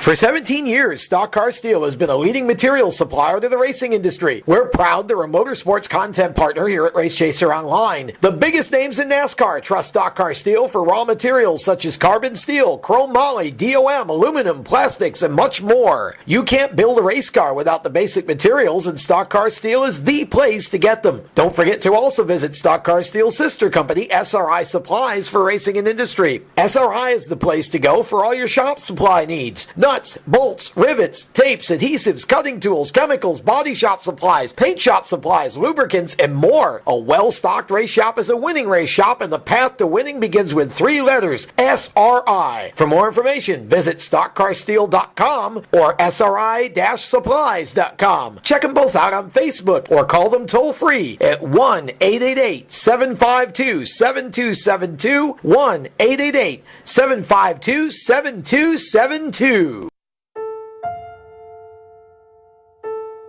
For 17 years, Stock Car Steel has been a leading materials supplier to the racing industry. We're proud they're a Motorsports content partner here at Race Chaser Online. The biggest names in NASCAR trust Stock Car Steel for raw materials such as carbon steel, chrome moly, DOM, aluminum, plastics, and much more. You can't build a race car without the basic materials, and Stock Car Steel is the place to get them. Don't forget to also visit Stock Car Steel's sister company, SRI Supplies, for racing and industry. SRI is the place to go for all your shop supply needs. Nuts, bolts, rivets, tapes, adhesives, cutting tools, chemicals, body shop supplies, paint shop supplies, lubricants, and more. A well-stocked race shop is a winning race shop, and the path to winning begins with 3 letters, SRI. For more information, visit stockcarsteel.com or SRI-supplies.com. Check them both out on Facebook or call them toll-free at 1-888-752-7272, 1-888-752-7272.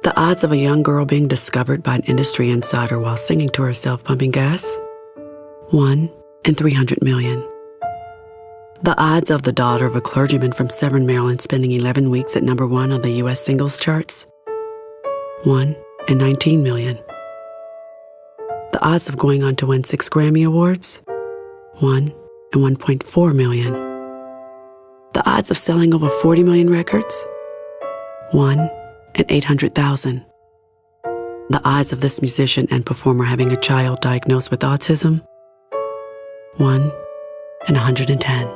The odds of a young girl being discovered by an industry insider while singing to herself pumping gas? 1 in 300 million. The odds of the daughter of a clergyman from Severn, Maryland spending 11 weeks at number 1 on the U.S. singles charts? 1 in 19 million. The odds of going on to win 6 Grammy Awards? 1 in 1.4 million. The odds of selling over 40 million records? 1 in 800,000. The odds of this musician and performer having a child diagnosed with autism? 1 in 110.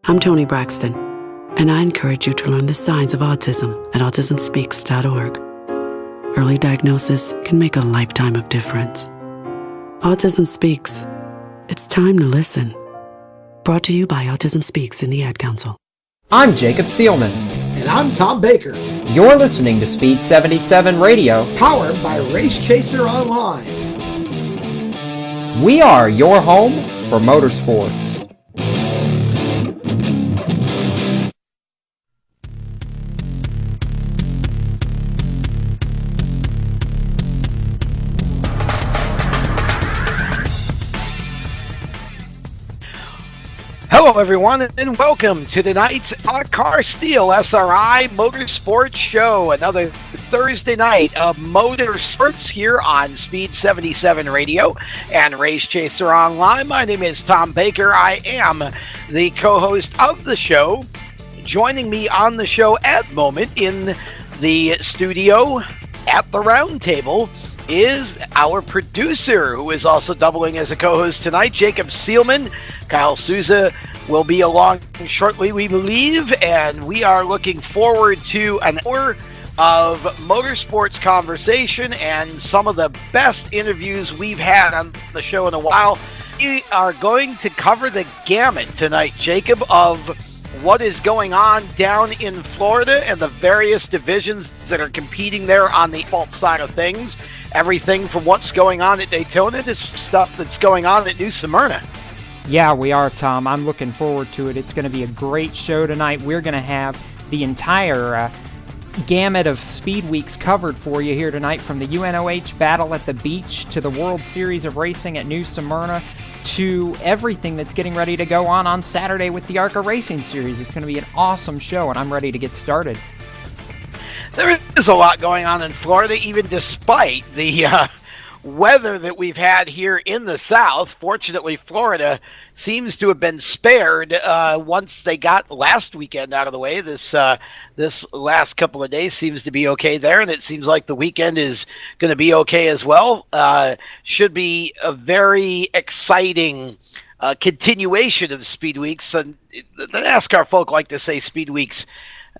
I'm Toni Braxton, and I encourage you to learn the signs of autism at autismspeaks.org. Early diagnosis can make a lifetime of difference. Autism Speaks. It's time to listen. Brought to you by Autism Speaks and the Ad Council. I'm Jacob Seelman. And I'm Tom Baker. You're listening to Speed 77 Radio, Powered by Race Chaser Online. We are your home for motorsports. Hello, everyone, and welcome to tonight's Stock Car Steel SRI Motorsports Show. Another Thursday night of Motorsports here on Speed 77 Radio and Race Chaser Online. My name is Tom Baker. I am the co-host of the show. Joining me on the show at the moment in the studio at the round table is our producer, who is also doubling as a co-host tonight, Jacob Seelman. Kyle Souza will be along shortly, we believe, and we are looking forward to an hour of motorsports conversation and some of the best interviews we've had on the show in a while. We are going to cover the gamut tonight, Jacob, of what is going on down in Florida and the various divisions that are competing there on the fault side of things. Everything from what's going on at Daytona to stuff that's going on at New Smyrna. Yeah, we are, Tom. I'm looking forward to it. It's going to be a great show tonight. We're going to have the entire gamut of Speed Weeks covered for you here tonight, from the UNOH Battle at the Beach to the World Series of Racing at New Smyrna to everything that's getting ready to go on Saturday with the ARCA Racing Series. It's going to be an awesome show, and I'm ready to get started. There is a lot going on in Florida, even despite the weather that we've had here in the South. Fortunately, Florida seems to have been spared once they got last weekend out of the way. This last couple of days seems to be okay there, and it seems like the weekend is going to be okay as well. Should be a very exciting continuation of Speed Weeks. And the NASCAR folk like to say Speed Weeks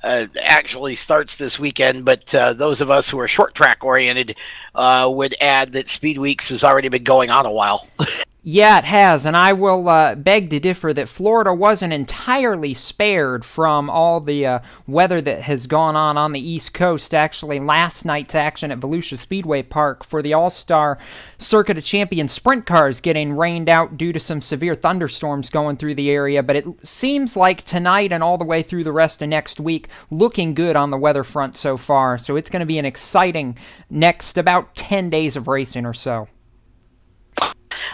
actually starts this weekend, but those of us who are short track oriented would add that Speed Weeks has already been going on a while. Yeah, it has, and I will beg to differ that Florida wasn't entirely spared from all the weather that has gone on the East Coast. Actually, last night's action at Volusia Speedway Park for the All-Star Circuit of Champions sprint cars getting rained out due to some severe thunderstorms going through the area, but it seems like tonight and all the way through the rest of next week looking good on the weather front so far, so it's going to be an exciting next about 10 days of racing or so.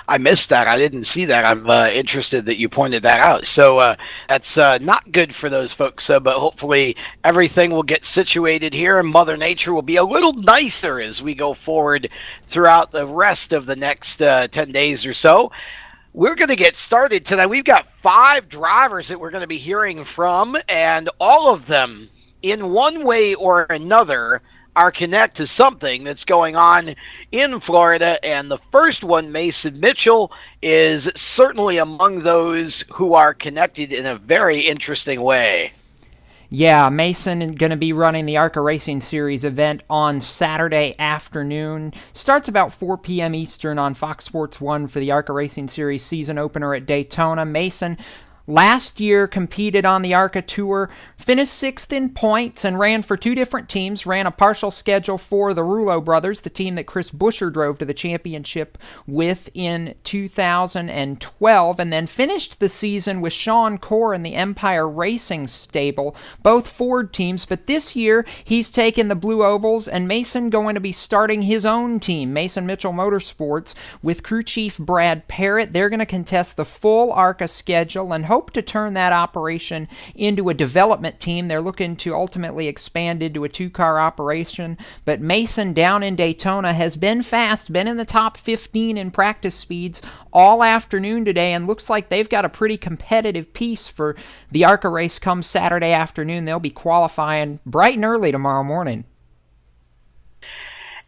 I missed that. I didn't see that. I'm interested that you pointed that out. So that's not good for those folks, but hopefully everything will get situated here and Mother Nature will be a little nicer as we go forward throughout the rest of the next 10 days or so. We're going to get started tonight. We've got 5 drivers that we're going to be hearing from, and all of them, in one way or another, are connected to something that's going on in Florida. And the first one, Mason Mitchell, is certainly among those who are connected in a very interesting way. Yeah, Mason going to be running the ARCA Racing Series event on Saturday afternoon. Starts about 4 p.m. Eastern on Fox Sports 1 for the ARCA Racing Series season opener at Daytona. Mason last year competed on the ARCA Tour, finished 6th in points, and ran for 2 different teams. Ran a partial schedule for the Rouleau brothers, the team that Chris Buescher drove to the championship with in 2012, and then finished the season with Sean Corr in the Empire Racing stable, both Ford teams. But this year, he's taken the Blue Ovals, and Mason going to be starting his own team, Mason Mitchell Motorsports, with crew chief Brad Parrott. They're going to contest the full ARCA schedule and hope to turn that operation into a development team. They're looking to ultimately expand into a 2-car operation. But Mason down in Daytona has been fast, been in the top 15 in practice speeds all afternoon today, and looks like they've got a pretty competitive piece for the ARCA race come Saturday afternoon. They'll be qualifying bright and early tomorrow morning.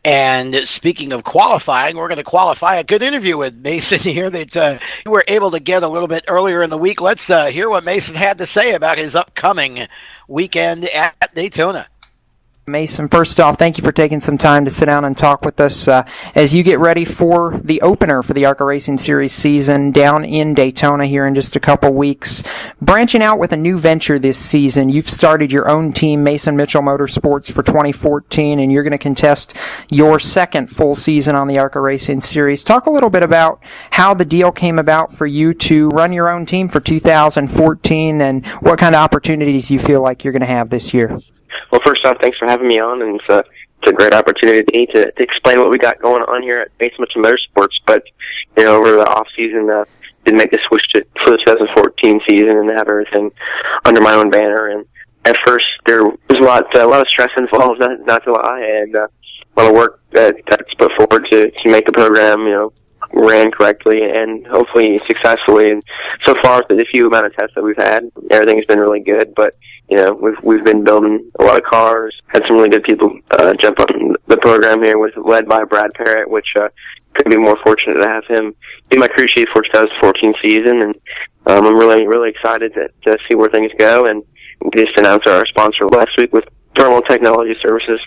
And speaking of qualifying, we're going to qualify a good interview with Mason here that we were able to get a little bit earlier in the week. Let's hear what Mason had to say about his upcoming weekend at Daytona. Mason, first off, thank you for taking some time to sit down and talk with us as you get ready for the opener for the ARCA Racing Series season down in Daytona here in just a couple weeks. Branching out with a new venture this season, you've started your own team, Mason Mitchell Motorsports, for 2014, and you're going to contest your second full season on the ARCA Racing Series. Talk a little bit about how the deal came about for you to run your own team for 2014 and what kind of opportunities you feel like you're going to have this year. Well, first off, thanks for having me on, and it's a great opportunity to explain what we got going on here at Mason Mitchell Motorsports. But, over the off-season, did make the switch for the 2014 season and have everything under my own banner. And at first, there was a lot of stress involved, not to lie, and a lot of work that's put forward to make the program, ran correctly and hopefully successfully. And so far, the few amount of tests that we've had, everything's been really good. But we've been building a lot of cars, had some really good people jump on the program here, led by Brad Parrott, which could be more fortunate to have him be my crew chief for 2014 season. And I'm really excited to see where things go. And we just announced our sponsor last week with Thermal Technology Services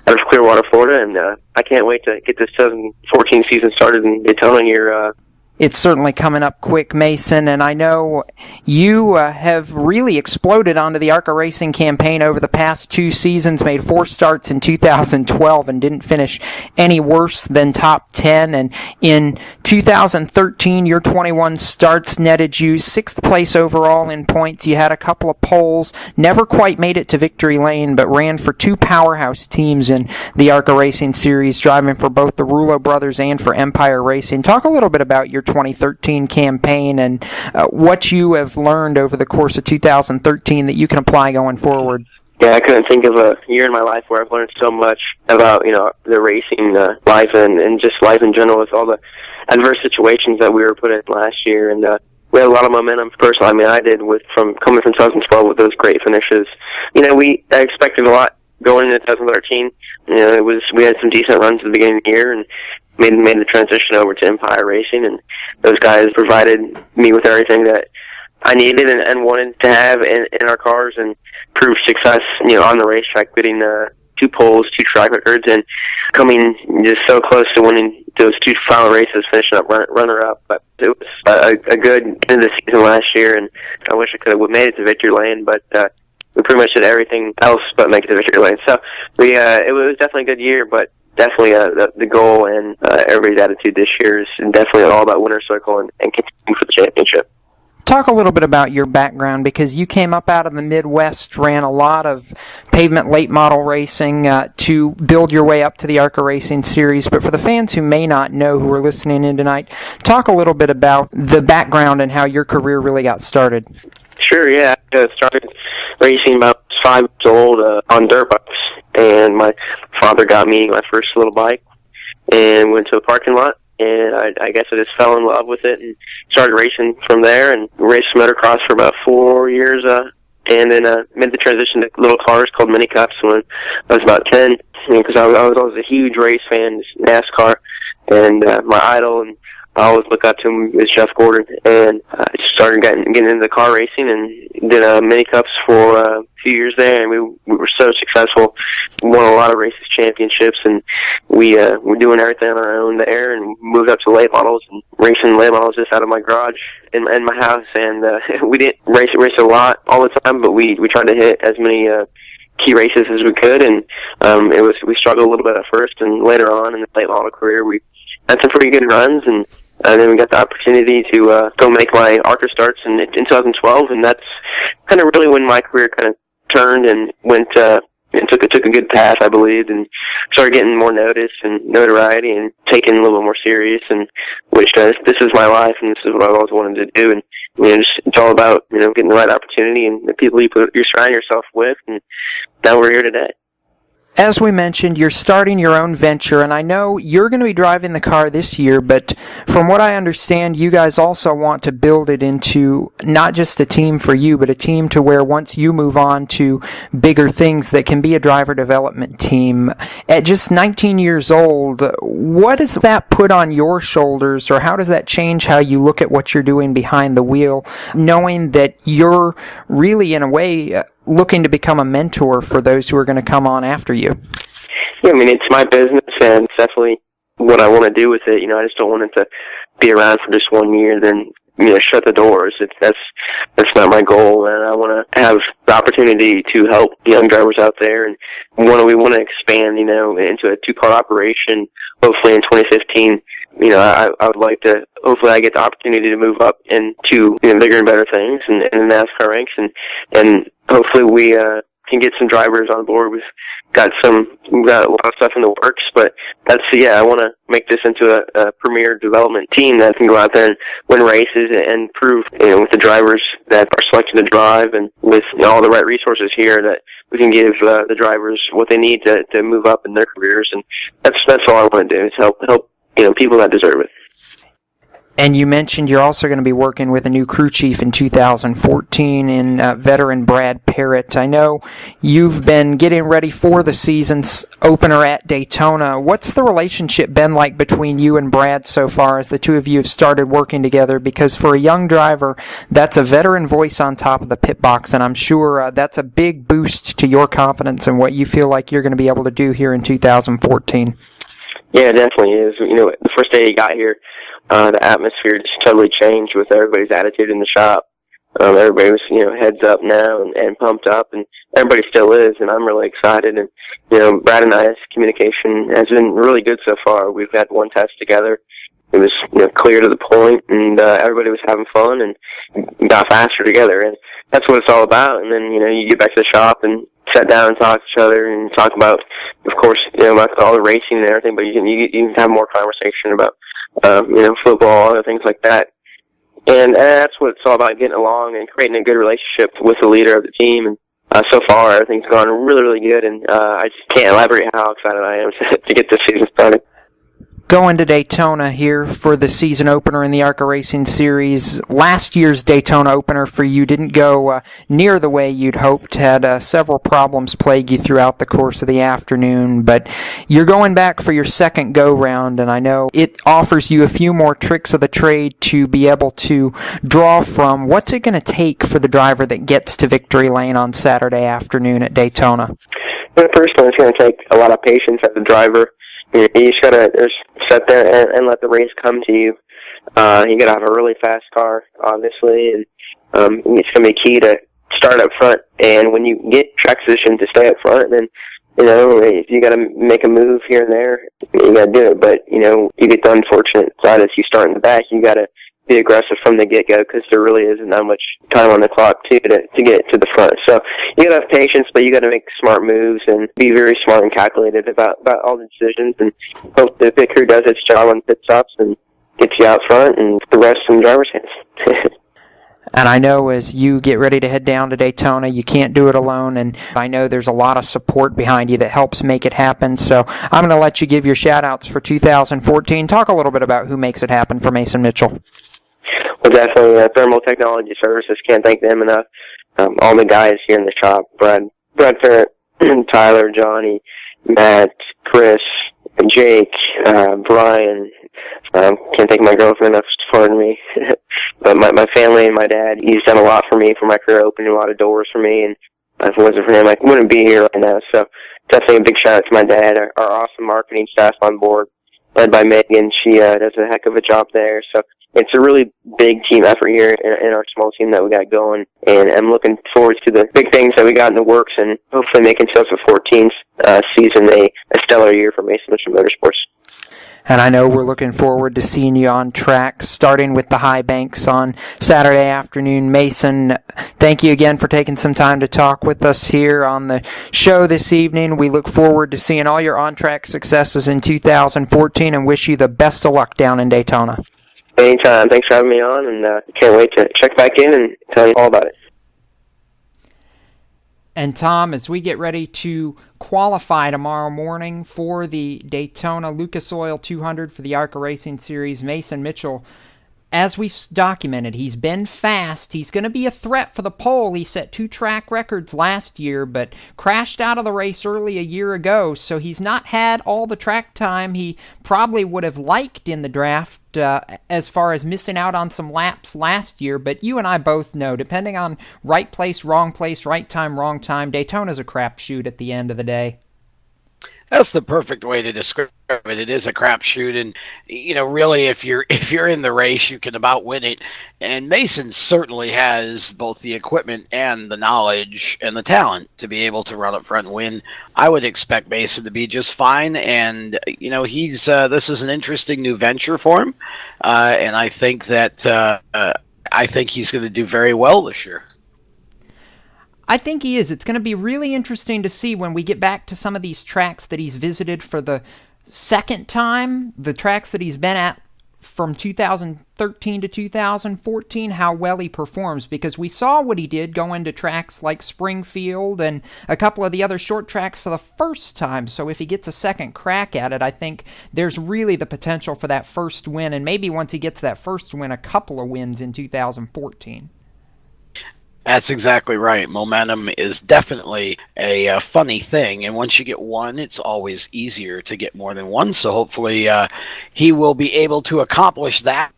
out of Clearwater, Florida, and I can't wait to get this 2014 season started in Daytona here. It's certainly coming up quick, Mason, and I know you have really exploded onto the ARCA Racing campaign over the past 2 seasons, made 4 starts in 2012 and didn't finish any worse than top 10. And in 2013, your 21 starts netted you 6th place overall in points. You had a couple of poles, never quite made it to victory lane, but ran for 2 powerhouse teams in the ARCA Racing Series, driving for both the Rouleau brothers and for Empire Racing. Talk a little bit about your 2013 campaign and what you have learned over the course of 2013 that you can apply going forward. Yeah, I couldn't think of a year in my life where I've learned so much about, the racing life and just life in general with all the adverse situations that we were put in last year. And we had a lot of momentum personally. I mean, I did coming from 2012 with those great finishes. I expected a lot going into 2013. We had some decent runs at the beginning of the year and made the transition over to Empire Racing, and those guys provided me with everything that I needed and wanted to have in our cars and prove success, on the racetrack, getting 2 poles, 2 track records, and coming just so close to winning those 2 final races, finishing up runner-up. But it was a good end of the season last year, and I wish I could have made it to victory lane, but we pretty much did everything else but make it to victory lane. So it was definitely a good year, but definitely the goal and everybody's attitude this year is definitely all about winner's circle and competing for the championship. Talk a little bit about your background, because you came up out of the Midwest, ran a lot of pavement late model racing to build your way up to the ARCA Racing Series. But for the fans who may not know, who are listening in tonight, talk a little bit about the background and how your career really got started. Sure, yeah. I started racing about 5 years old on dirt bikes, and my father got me my first little bike and went to a parking lot. And I guess I just fell in love with it and started racing from there, and raced motocross for about 4 years, and then made the transition to little cars called mini cups when I was about 10, because I was always a huge race fan, NASCAR, and my idol, and I always look up to him, is Jeff Gordon, and I started getting into the car racing and did mini cups for a few years there, and we were so successful. We won a lot of races, championships, and we were doing everything on our own there, and moved up to late models and racing late models just out of my garage in my house. And we didn't race a lot all the time, but we tried to hit as many key races as we could, and we struggled a little bit at first, and later on in the late model career we had some pretty good runs, and then we got the opportunity to go make my ARCA starts in 2012, and that's kind of really when my career kind of turned and went and took a good path, I believe, and started getting more notice and notoriety and taken a little bit more serious, and which this is my life, and this is what I've always wanted to do, and it's all about getting the right opportunity and the people you surround yourself with, and now we're here today. As we mentioned, you're starting your own venture, and I know you're going to be driving the car this year, but from what I understand, you guys also want to build it into not just a team for you, but a team to where once you move on to bigger things that can be a driver development team. At just 19 years old, what does that put on your shoulders, or how does that change how you look at what you're doing behind the wheel, knowing that you're really, in a way, looking to become a mentor for those who are going to come on after you? Yeah, it's my business, and it's definitely what I want to do with it. I just don't want it to be around for just 1 year, then shut the doors. That's not my goal, and I want to have the opportunity to help young drivers out there, and we want to expand, into a 2-car operation. Hopefully in 2015, I would like to. Hopefully, I get the opportunity to move up into bigger and better things in the NASCAR ranks, and hopefully we can get some drivers on board. We've got a lot of stuff in the works, but I want to make this into a premier development team that can go out there and win races and prove, with the drivers that are selected to drive, and with all the right resources here, that we can give the drivers what they need to move up in their careers. And that's all I want to do, is help people that deserve it. And you mentioned you're also going to be working with a new crew chief in 2014 in veteran Brad Parrott. I know you've been getting ready for the season's opener at Daytona. What's the relationship been like between you and Brad so far as the two of you have started working together? Because for a young driver, that's a veteran voice on top of the pit box, and I'm sure that's a big boost to your confidence and what you feel like you're going to be able to do here in 2014. Yeah, it definitely is. The first day he got here, the atmosphere just totally changed with everybody's attitude in the shop. Everybody was, heads up now and pumped up, and everybody still is, and I'm really excited. And, Brad and I's communication has been really good so far. We've had one test together. It was, clear to the point, and everybody was having fun and got faster together, and that's what it's all about. And then, you get back to the shop and sit down and talk to each other and talk about, of course, about all the racing and everything, but you can have more conversation about, football, other things like that. And that's what it's all about, getting along and creating a good relationship with the leader of the team. And so far, everything's gone really, really good, and I just can't elaborate how excited I am to get this season started. Going to Daytona here for the season opener in the ARCA Racing Series. Last year's Daytona opener for you didn't go near the way you'd hoped, had several problems plague you throughout the course of the afternoon, but you're going back for your second go-round, and I know it offers you a few more tricks of the trade to be able to draw from. What's it going to take for the driver that gets to victory lane on Saturday afternoon at Daytona? Well, personally, it's going to take a lot of patience as a driver. You just gotta just sit there and let the race come to you. You gotta have a really fast car, obviously, and it's gonna be key to start up front. And when you get track position to stay up front, then if you gotta make a move here and there, you gotta do it. But you get the unfortunate side as you start in the back. You gotta be aggressive from the get-go, because there really isn't that much time on the clock to get to the front. So you got to have patience, but you got to make smart moves and be very smart and calculated about all the decisions, and hope the pit crew does its job on pit stops and gets you out front, and the rest in the driver's hands. And I know as you get ready to head down to Daytona, you can't do it alone, and I know there's a lot of support behind you that helps make it happen. So I'm going to let you give your shout-outs for 2014. Talk a little bit about who makes it happen for Mason Mitchell. Well, definitely Thermal Technology Services. Can't thank them enough. All the guys here in the shop, Brad Ferret, Tyler, Johnny, Matt, Chris, Jake, Brian. Can't thank my girlfriend enough for me. But my family and my dad, he's done a lot for me for my career, opened a lot of doors for me, and if it wasn't for him, I wouldn't be here right now. So definitely a big shout out to my dad, our awesome marketing staff on board, led by Megan. She does a heck of a job there. So it's a really big team effort here in our small team that we got going, and I'm looking forward to the big things that we got in the works, and hopefully making 2014 season a stellar year for Mason Mitchell Motorsports. And I know we're looking forward to seeing you on track, starting with the high banks on Saturday afternoon. Mason, thank you again for taking some time to talk with us here on the show this evening. We look forward to seeing all your on-track successes in 2014 and wish you the best of luck down in Daytona. Anytime. Thanks for having me on, and can't wait to check back in and tell you all about it. And Tom, as we get ready to qualify tomorrow morning for the Daytona Lucas Oil 200 for the ARCA Racing Series, Mason Mitchell, as we've documented, he's been fast. He's going to be a threat for the pole. He set 2 track records last year, but crashed out of the race early a year ago, so he's not had all the track time he probably would have liked in the draft as far as missing out on some laps last year. But you and I both know, depending on right place, right time, Daytona's a crapshoot at the end of the day. That's the perfect way to describe it. It is a crapshoot, and really, if you're in the race, you can about win it. And Mason certainly has both the equipment and the knowledge and the talent to be able to run up front and win. I would expect Mason to be just fine, and he's this is an interesting new venture for him, and I think that he's going to do very well this year. I think he is. It's going to be really interesting to see when we get back to some of these tracks that he's visited for the second time, the tracks that he's been at from 2013 to 2014, how well he performs, because we saw what he did go into tracks like Springfield and a couple of the other short tracks for the first time. So if he gets a second crack at it, I think there's really the potential for that first win, and maybe once he gets that first win, a couple of wins in 2014. That's exactly right. Momentum is definitely a funny thing, and once you get one, it's always easier to get more than one, so hopefully he will be able to accomplish that.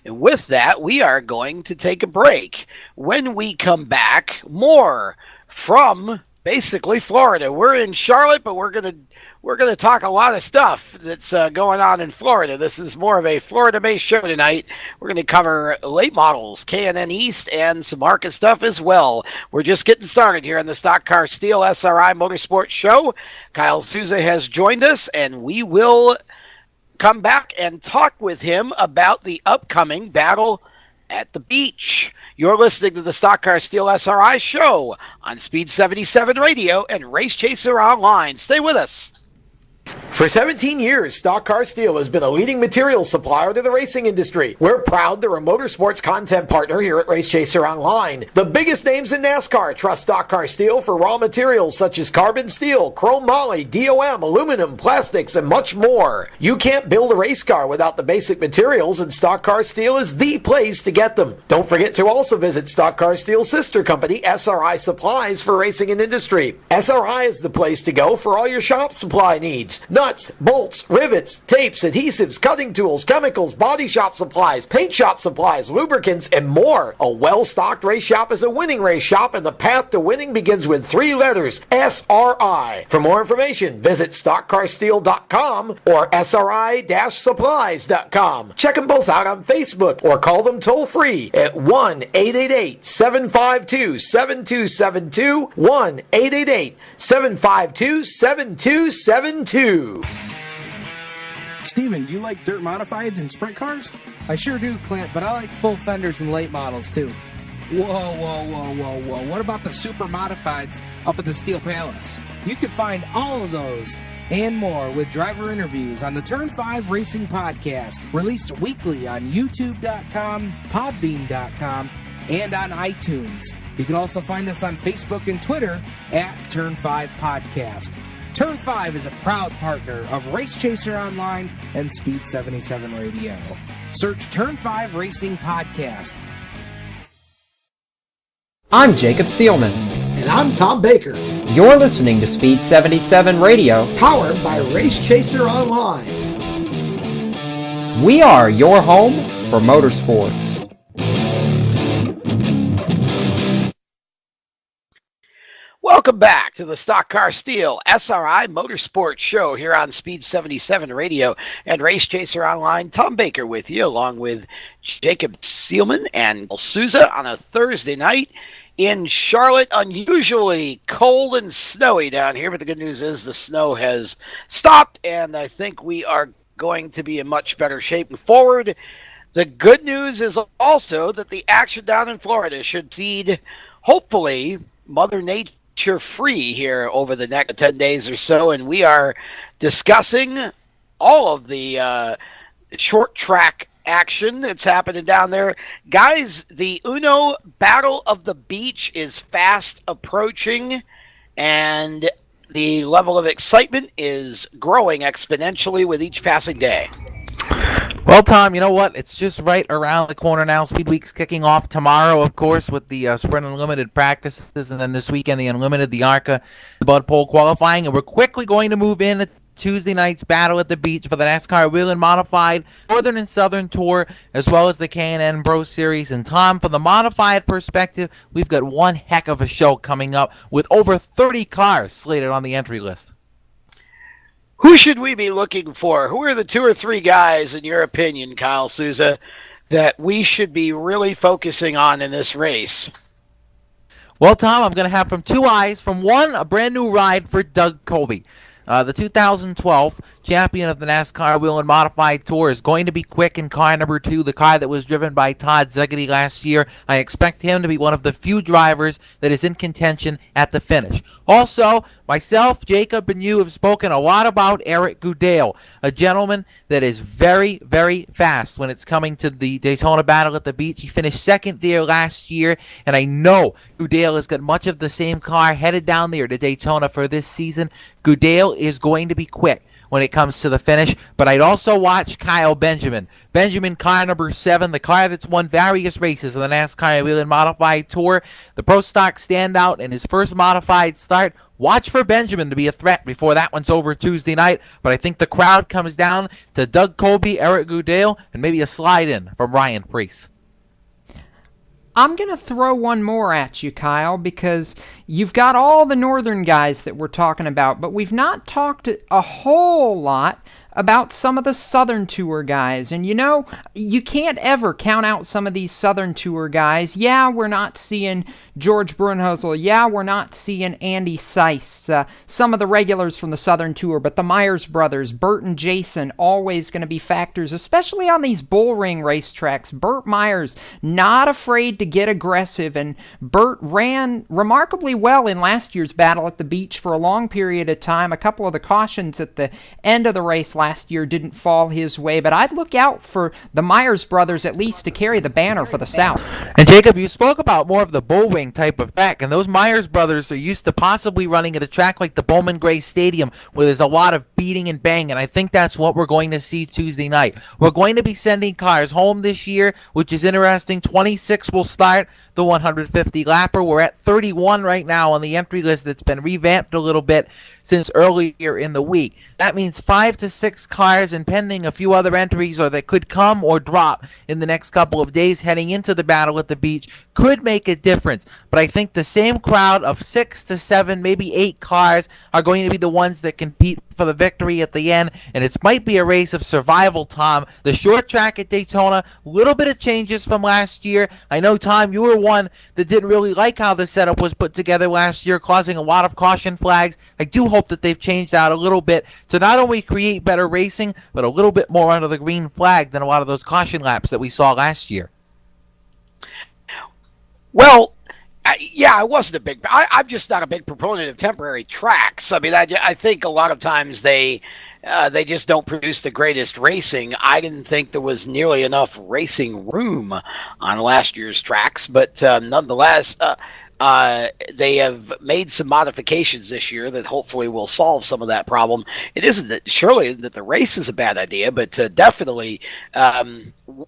And with that, we are going to take a break. When we come back, more from basically Florida. We're in Charlotte, but we're gonna talk a lot of stuff that's going on in Florida. This is more of a Florida-based show tonight. We're going to cover late models, K&N East, and some market stuff as well. We're just getting started here on the Stock Car Steel SRI Motorsports Show. Kyle Souza has joined us, and we will come back and talk with him about the upcoming Battle at the Beach. You're listening to the Stock Car Steel SRI Show on Speed 77 Radio and Race Chaser Online. Stay with us. For 17 years, Stock Car Steel has been a leading materials supplier to the racing industry. We're proud they're a motorsports content partner here at Race Chaser Online. The biggest names in NASCAR trust Stock Car Steel for raw materials such as carbon steel, chrome moly, DOM, aluminum, plastics, and much more. You can't build a race car without the basic materials, and Stock Car Steel is the place to get them. Don't forget to also visit Stock Car Steel's sister company, SRI Supplies, for racing and industry. SRI is the place to go for all your shop supply needs. Nuts, bolts, rivets, tapes, adhesives, cutting tools, chemicals, body shop supplies, paint shop supplies, lubricants, and more. A well-stocked race shop is a winning race shop, and the path to winning begins with 3 letters, SRI. For more information, visit stockcarsteel.com or SRI-supplies.com. Check them both out on Facebook or call them toll-free at 1-888-752-7272, 1-888-752-7272. Steven, do you like dirt modifieds and sprint cars? I sure do, Clint, but I like full fenders and late models, too. Whoa. What about the super modifieds up at the Steel Palace? You can find all of those and more with driver interviews on the Turn 5 Racing Podcast, released weekly on YouTube.com, Podbean.com, and on iTunes. You can also find us on Facebook and Twitter at Turn 5 Podcast. Turn 5 is a proud partner of Race Chaser Online and Speed 77 Radio. Search Turn 5 Racing Podcast. I'm Jacob Seelman. And I'm Tom Baker. You're listening to Speed 77 Radio, Powered by Race Chaser Online. We are your home for motorsports. Welcome back to the Stock Car Steel SRI Motorsports Show here on Speed 77 Radio and Race Chaser Online. Tom Baker with you, along with Jacob Seelman and Souza on a Thursday night in Charlotte. Unusually cold and snowy down here, but the good news is the snow has stopped, and I think we are going to be in much better shape forward. The good news is also that the action down in Florida should feed, hopefully, Mother Nature free here over the next 10 days or so, and we are discussing all of the short track action that's happening down there. Guys, the Uno Battle of the Beach is fast approaching, and the level of excitement is growing exponentially with each passing day. Well, Tom, you know what? It's just right around the corner now. Speed Week's kicking off tomorrow, of course, with the Sprint Unlimited practices, and then this weekend the Unlimited, the ARCA, the Bud Pole qualifying. And we're quickly going to move in to Tuesday night's Battle at the Beach for the NASCAR Wheel and Modified Northern and Southern Tour, as well as the K&N Pro Series. And Tom, from the modified perspective, we've got one heck of a show coming up with over 30 cars slated on the entry list. Who should we be looking for? Who are the 2 or 3 guys, in your opinion, Kyle Souza, that we should be really focusing on in this race? Well, Tom, I'm going to have from 2 eyes. From one, a brand new ride for Doug Colby. The 2012 champion of the NASCAR Wheel and Modified Tour is going to be quick in car number 2, the car that was driven by Todd Zegedy last year. I expect him to be one of the few drivers that is in contention at the finish. Also, myself, Jacob, and you have spoken a lot about Eric Goodale, a gentleman that is very, very fast when it's coming to the Daytona Battle at the Beach. He finished second there last year, and I know Goodale has got much of the same car headed down there to Daytona for this season. Goodale is going to be quick when it comes to the finish, but I'd also watch Kyle Benjamin. Benjamin, car number 7, the car that's won various races of the NASCAR Wheel and Modified Tour, the Pro Stock standout in his first modified start. Watch for Benjamin to be a threat before that one's over Tuesday night, but I think the crowd comes down to Doug Colby, Eric Goodale, and maybe a slide in from Ryan Preece. I'm going to throw one more at you, Kyle, because you've got all the northern guys that we're talking about, but we've not talked a whole lot about some of the Southern Tour guys. And you know, you can't ever count out some of these Southern Tour guys. Yeah, we're not seeing George Brunhusel. Yeah, we're not seeing Andy Seiss. Some of the regulars from the Southern Tour, but the Myers brothers, Burt and Jason, always going to be factors, especially on these bull ring racetracks. Burt Myers, not afraid to get aggressive, and Burt ran remarkably well in last year's Battle at the Beach for a long period of time. A couple of the cautions at the end of the race last year didn't fall his way, but I'd look out for the Myers brothers at least to carry the banner for the South. And Jacob, you spoke about more of the bullring type of track, and those Myers brothers are used to possibly running at a track like the Bowman Gray Stadium where there's a lot of beating and bang, and I think that's what we're going to see Tuesday night. We're going to be sending cars home this year, which is interesting. 26 will start the 150 lapper. We're at 31 right now on the entry list that's been revamped a little bit since earlier in the week. That means 5 to 6 cars, and pending a few other entries or that could come or drop in the next couple of days heading into the Battle at the Beach, could make a difference. But I think the same crowd of 6 to 7, maybe 8 cars are going to be the ones that compete for the victory at the end, and it might be a race of survival, Tom. The short track at Daytona, a little bit of changes from last year. I know, Tom, you were one that didn't really like how the setup was put together last year, causing a lot of caution flags. I do hope that they've changed out a little bit to not only create better racing, but a little bit more under the green flag than a lot of those caution laps that we saw last year. Well, I wasn't a big. I'm just not a big proponent of temporary tracks. I mean, I think a lot of times they just don't produce the greatest racing. I didn't think there was nearly enough racing room on last year's tracks, but nonetheless, they have made some modifications this year that hopefully will solve some of that problem. It isn't that surely that the race is a bad idea, but definitely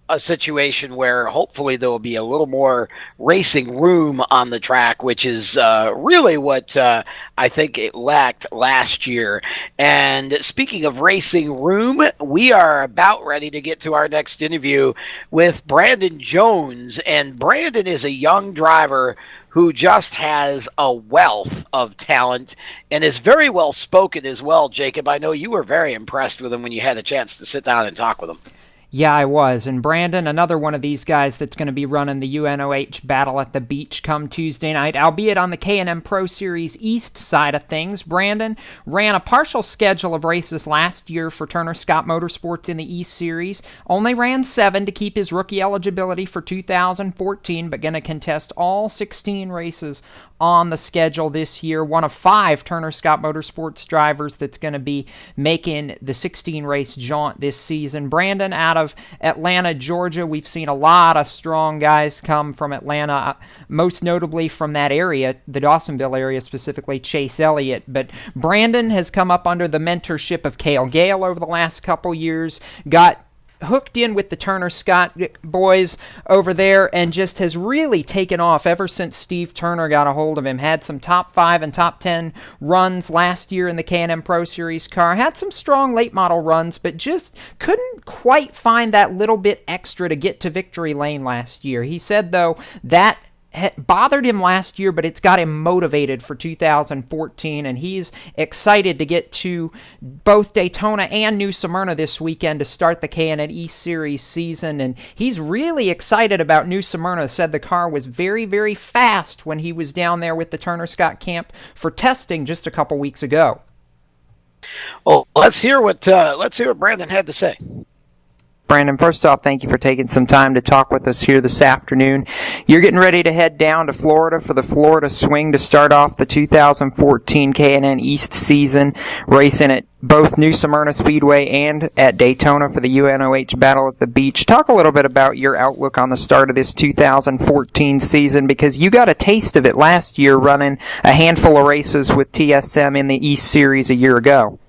a situation where hopefully there will be a little more racing room on the track, which is really what I think it lacked last year. And speaking of racing room, we are about ready to get to our next interview with Brandon Jones. And Brandon is a young driver who just has a wealth of talent and is very well spoken as well, Jacob. I know you were very impressed with him when you had a chance to sit down and talk with him. Yeah, I was. And Brandon, another one of these guys that's going to be running the UNOH Battle at the Beach come Tuesday night, albeit on the K&M Pro Series East side of things. Brandon ran a partial schedule of races last year for Turner Scott Motorsports in the East Series. Only ran 7 to keep his rookie eligibility for 2014, but going to contest all 16 races on the schedule this year. One of 5 Turner Scott Motorsports drivers that's going to be making the 16-race jaunt this season. Brandon, out of Atlanta, Georgia. We've seen a lot of strong guys come from Atlanta, most notably from that area, the Dawsonville area, specifically Chase Elliott. But Brandon has come up under the mentorship of Cale Gale over the last couple years, got hooked in with the Turner Scott boys over there and just has really taken off ever since Steve Turner got a hold of him. Had some top 5 and top 10 runs last year in the K&M Pro Series car. Had some strong late model runs, but just couldn't quite find that little bit extra to get to victory lane last year. He said, though, that bothered him last year, but it's got him motivated for 2014, and he's excited to get to both Daytona and New Smyrna this weekend to start the K&N East Series season, and he's really excited about New Smyrna. Said the car was very, very fast when he was down there with the Turner Scott camp for testing just a couple weeks ago. Well, let's hear what Brandon had to say. Brandon, first off, thank you for taking some time to talk with us here this afternoon. You're getting ready to head down to Florida for the Florida Swing to start off the 2014 K&N East season, racing at both New Smyrna Speedway and at Daytona for the UNOH Battle at the Beach. Talk a little bit about your outlook on the start of this 2014 season, because you got a taste of it last year running a handful of races with TSM in the East Series a year ago.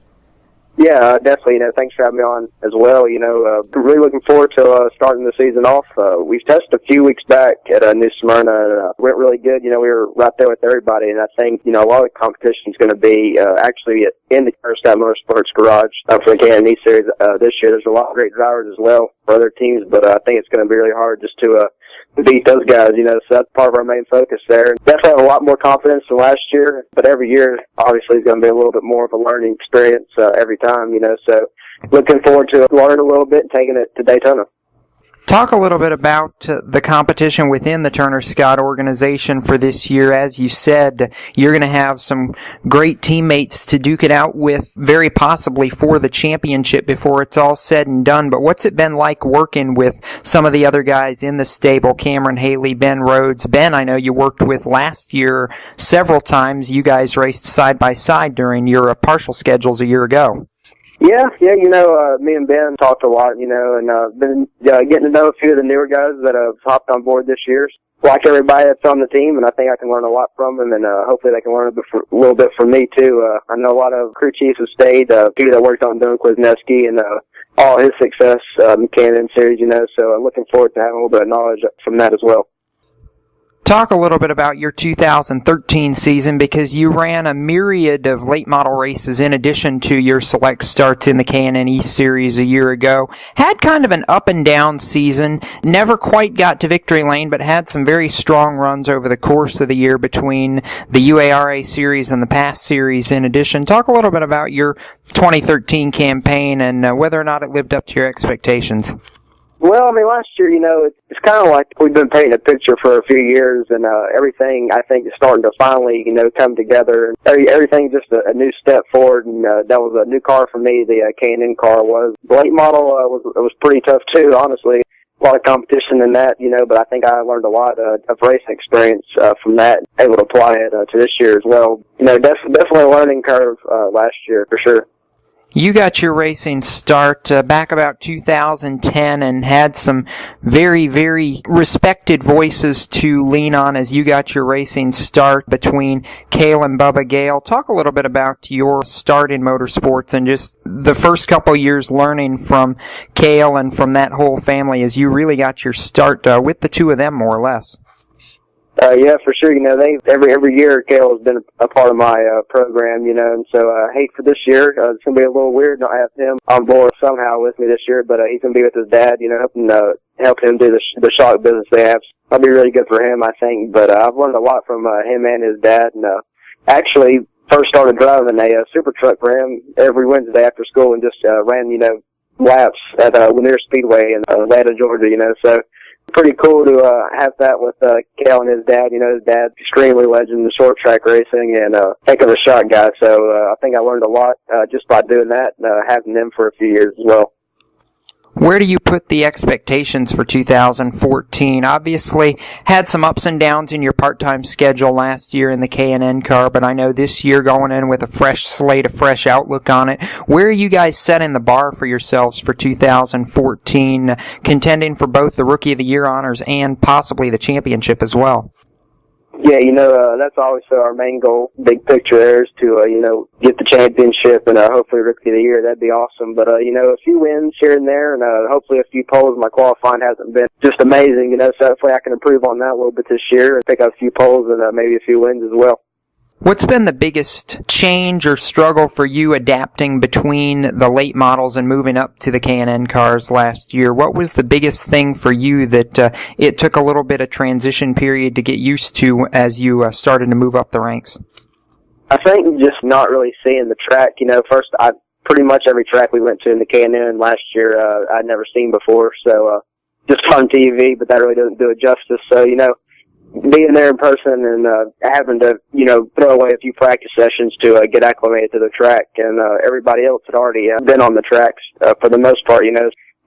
Yeah, definitely. Thanks for having me on as well. Really looking forward to starting the season off. We've tested a few weeks back at New Smyrna. Went really good. We were right there with everybody, and I think a lot of the competition is going to be actually in the Turner Scott Motorsports garage for the K&N Series this year. There's a lot of great drivers as well for other teams, but I think it's going to be really hard just to beat those guys, so that's part of our main focus there. Definitely have a lot more confidence than last year, but every year, obviously, is going to be a little bit more of a learning experience every time, so looking forward to learning a little bit and taking it to Daytona. Talk a little bit about the competition within the Turner Scott organization for this year. As you said, you're going to have some great teammates to duke it out with, very possibly for the championship before it's all said and done. But what's it been like working with some of the other guys in the stable, Cameron Haley, Ben Rhodes? Ben, I know you worked with last year several times. You guys raced side by side during your partial schedules a year ago. Yeah, me and Ben talked a lot, and been getting to know a few of the newer guys that have hopped on board this year. Like everybody that's on the team, and I think I can learn a lot from them, and hopefully they can learn a little bit from me, too. I know a lot of crew chiefs have stayed, people that worked on Dylan Kwasniewski and all his success in the K&N Series, so I'm looking forward to having a little bit of knowledge from that as well. talk a little bit about your 2013 season, because you ran a myriad of late model races in addition to your select starts in the K&N East Series a year ago. Had kind of an up and down season, never quite got to victory lane, but had some very strong runs over the course of the year between the UARA Series and the PASS Series in addition. Talk a little bit about your 2013 campaign and whether or not it lived up to your expectations. Well, I mean, last year, it's kind of like we've been painting a picture for a few years, and everything, I think, is starting to finally, come together. Everything's just a new step forward, and that was a new car for me, the K&N car was. The late model was pretty tough, too, honestly. A lot of competition in that, but I think I learned a lot of racing experience from that, able to apply it to this year as well. Definitely a learning curve last year, for sure. You got your racing start back about 2010 and had some very, very respected voices to lean on as you got your racing start between Cale and Bubba Gale. Talk a little bit about your start in motorsports and just the first couple years learning from Cale and from that whole family as you really got your start with the two of them, more or less. Yeah, for sure. Every year Cale has been a part of my program, and so I hate for this year. It's going to be a little weird not having him on board somehow with me this year, but he's going to be with his dad, helping him do the shock business they have. That'll be really good for him, I think. But I've learned a lot from him and his dad, and actually first started driving a super truck for him every Wednesday after school and just ran, laps at Lanier Speedway in Atlanta, Georgia, so pretty cool to have that with Cale and his dad. His dad's extremely legend in short track racing and heck of a shot guy. So I think I learned a lot just by doing that, having them for a few years as well. Where do you put the expectations for 2014? Obviously, had some ups and downs in your part-time schedule last year in the K&N car, but I know this year going in with a fresh slate, a fresh outlook on it. Where are you guys setting the bar for yourselves for 2014, contending for both the Rookie of the Year honors and possibly the championship as well? Yeah, that's always our main goal. Big picture there is to, get the championship and hopefully Rookie of the Year. That'd be awesome. But, a few wins here and there and hopefully a few poles. My qualifying hasn't been just amazing, so hopefully I can improve on that a little bit this year and pick up a few poles and maybe a few wins as well. What's been the biggest change or struggle for you adapting between the late models and moving up to the K&N cars last year? What was the biggest thing for you that it took a little bit of transition period to get used to as you started to move up the ranks? I think just not really seeing the track. First, pretty much every track we went to in the K&N last year I'd never seen before. So just on TV, but that really doesn't do it justice. So, being there in person and having to, throw away a few practice sessions to get acclimated to the track. And everybody else had already been on the tracks for the most part,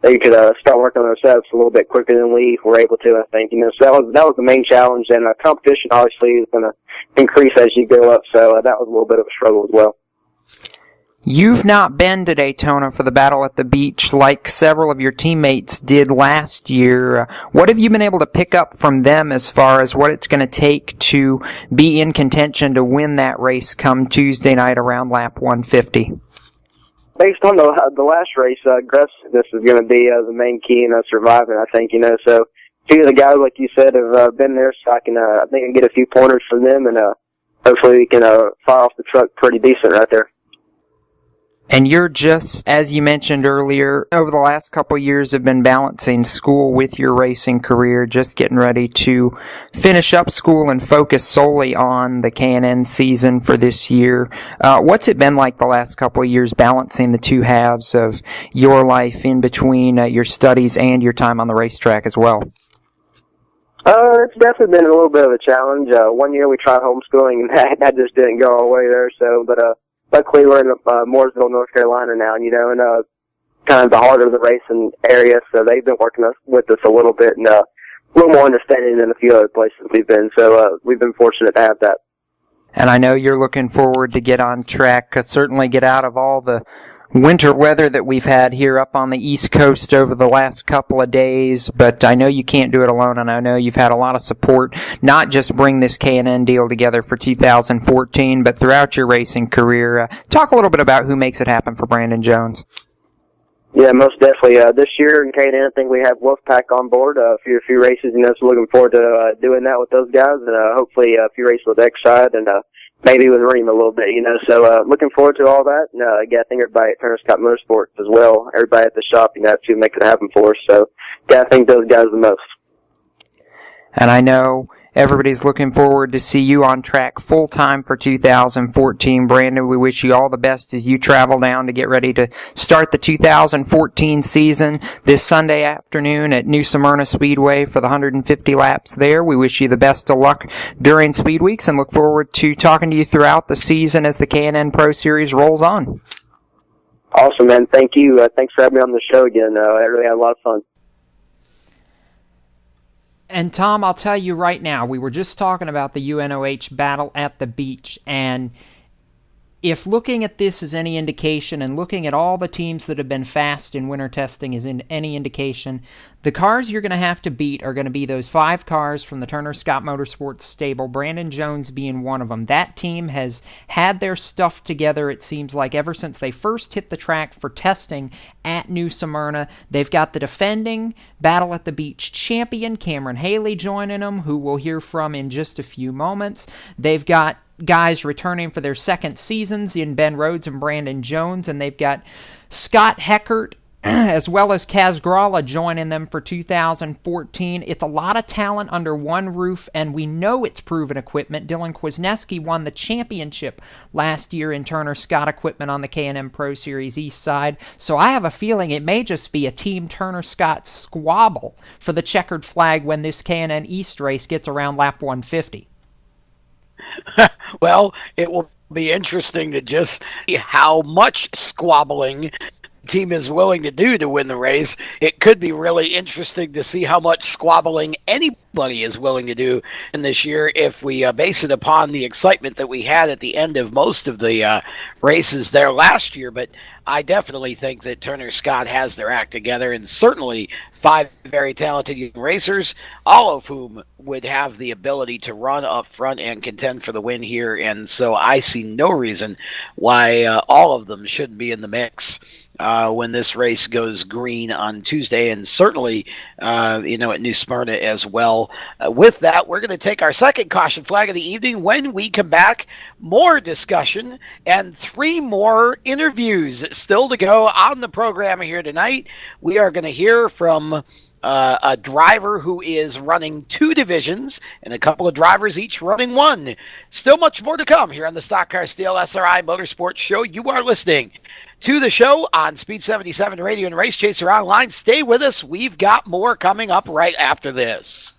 they could start working on themselves a little bit quicker than we were able to, I think. So that was the main challenge. And competition obviously is going to increase as you go up. So that was a little bit of a struggle as well. You've not been to Daytona for the Battle at the Beach like several of your teammates did last year. What have you been able to pick up from them as far as what it's going to take to be in contention to win that race come Tuesday night around lap 150? Based on the last race, aggressiveness is going to be the main key in surviving, I think, So a few of the guys, like you said, have been there, so I think I can get a few pointers from them, and hopefully we can fire off the truck pretty decent right there. And you're just, as you mentioned earlier, over the last couple of years have been balancing school with your racing career, just getting ready to finish up school and focus solely on the K&N season for this year. What's it been like the last couple of years balancing the two halves of your life in between your studies and your time on the racetrack as well? It's definitely been a little bit of a challenge. 1 year we tried homeschooling and that just didn't go our way there, but luckily, we're in Mooresville, North Carolina now, and kind of the heart of the racing area, so they've been working with us a little bit and a little more understanding than a few other places we've been, so we've been fortunate to have that. And I know you're looking forward to get on track, certainly get out of all the winter weather that we've had here up on the East Coast over the last couple of days, but I know you can't do it alone, and I know you've had a lot of support, not just bring this K&N deal together for 2014, but throughout your racing career. Talk a little bit about who makes it happen for Brandon Jones. Yeah, most definitely. This year in K&N, I think we have Wolfpack on board. A few races, so looking forward to doing that with those guys, and hopefully a few races with X-Side and maybe with Ream a little bit, So looking forward to all that. And again, I think everybody at Turner Scott Motorsports as well, everybody at the shop, to make it happen for us. So yeah, I think those guys the most. And I know everybody's looking forward to see you on track full-time for 2014. Brandon, we wish you all the best as you travel down to get ready to start the 2014 season this Sunday afternoon at New Smyrna Speedway for the 150 laps there. We wish you the best of luck during Speed Weeks and look forward to talking to you throughout the season as the K&N Pro Series rolls on. Awesome, man. Thank you. Thanks for having me on the show again. I really had a lot of fun. And Tom, I'll tell you right now, we were just talking about the UNOH battle at the beach, and if looking at this is any indication, and looking at all the teams that have been fast in winter testing is in any indication, the cars you're going to have to beat are going to be those 5 cars from the Turner Scott Motorsports stable, Brandon Jones being one of them. That team has had their stuff together, it seems like, ever since they first hit the track for testing at New Smyrna. They've got the defending Battle at the Beach champion, Cameron Haley, joining them, who we'll hear from in just a few moments. They've got guys returning for their second seasons in Ben Rhodes and Brandon Jones, and they've got Scott Heckert as well as Kaz Gralla joining them for 2014. It's a lot of talent under one roof, and we know it's proven equipment. Dylan Kwasniewski won the championship last year in Turner Scott equipment on the K&N Pro Series East side, so I have a feeling it may just be a Team Turner Scott squabble for the checkered flag when this K&N East race gets around lap 150. Well, it will be interesting to just see how much squabbling the team is willing to do to win the race. It could be really interesting to see how much squabbling anybody is willing to do in this year if we base it upon the excitement that we had at the end of most of the races there last year. But I definitely think that Turner Scott has their act together, and certainly 5 very talented young racers, all of whom would have the ability to run up front and contend for the win here. And so I see no reason why all of them shouldn't be in the mix when this race goes green on Tuesday, and certainly, at New Smyrna as well. With that, we're going to take our second caution flag of the evening. When we come back, more discussion and 3 more interviews still to go on the program here tonight. We are going to hear from a driver who is running 2 divisions and a couple of drivers each running 1. Still much more to come here on the Stock Car Steel SRI Motorsports Show. You are listening to the show on Speed 77 Radio and Race Chaser Online. Stay with us. We've got more coming up right after this.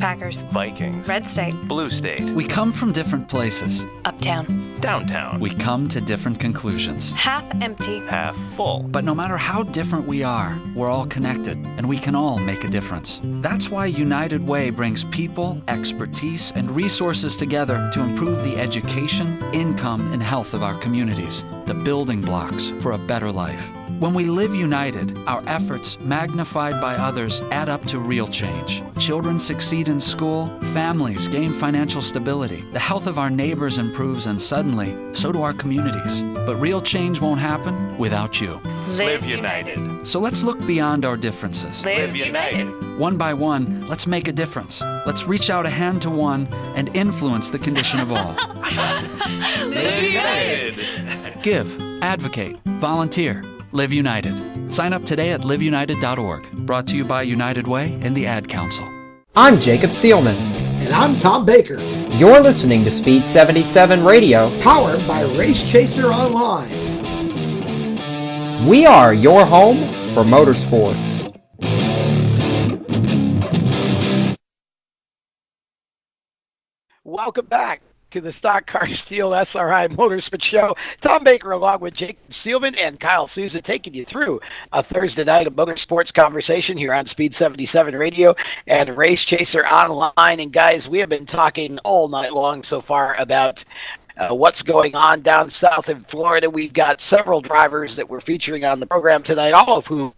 Packers, Vikings, Red State, Blue State. We come from different places. Uptown, Downtown. We come to different conclusions. half empty, Half full. But no matter how different we are, we're all connected, and we can all make a difference. That's why United Way brings people, expertise, and resources together to improve the education, income, and health of our communities, the building blocks for a better life. When we live united, our efforts, magnified by others, add up to real change. Children succeed in school, families gain financial stability, the health of our neighbors improves, and suddenly, so do our communities. But real change won't happen without you. Live united. So let's look beyond our differences. Live united. One by one, let's make a difference. Let's reach out a hand to one and influence the condition of all. Live united. Give, advocate, volunteer. Live United. Sign up today at liveunited.org. Brought to you by United Way and the Ad Council. I'm Jacob Seelman. And I'm Tom Baker. You're listening to Speed 77 Radio, Powered by Race Chaser Online. We are your home for motorsports. Welcome back to the Stock Car Steel SRI Motorsports Show. Tom Baker along with Jacob Seelman and Kyle Souza taking you through a Thursday night of motorsports conversation here on Speed 77 Radio and Race Chaser Online. And guys, we have been talking all night long so far about what's going on down south in Florida. We've got several drivers that we're featuring on the program tonight, all of whom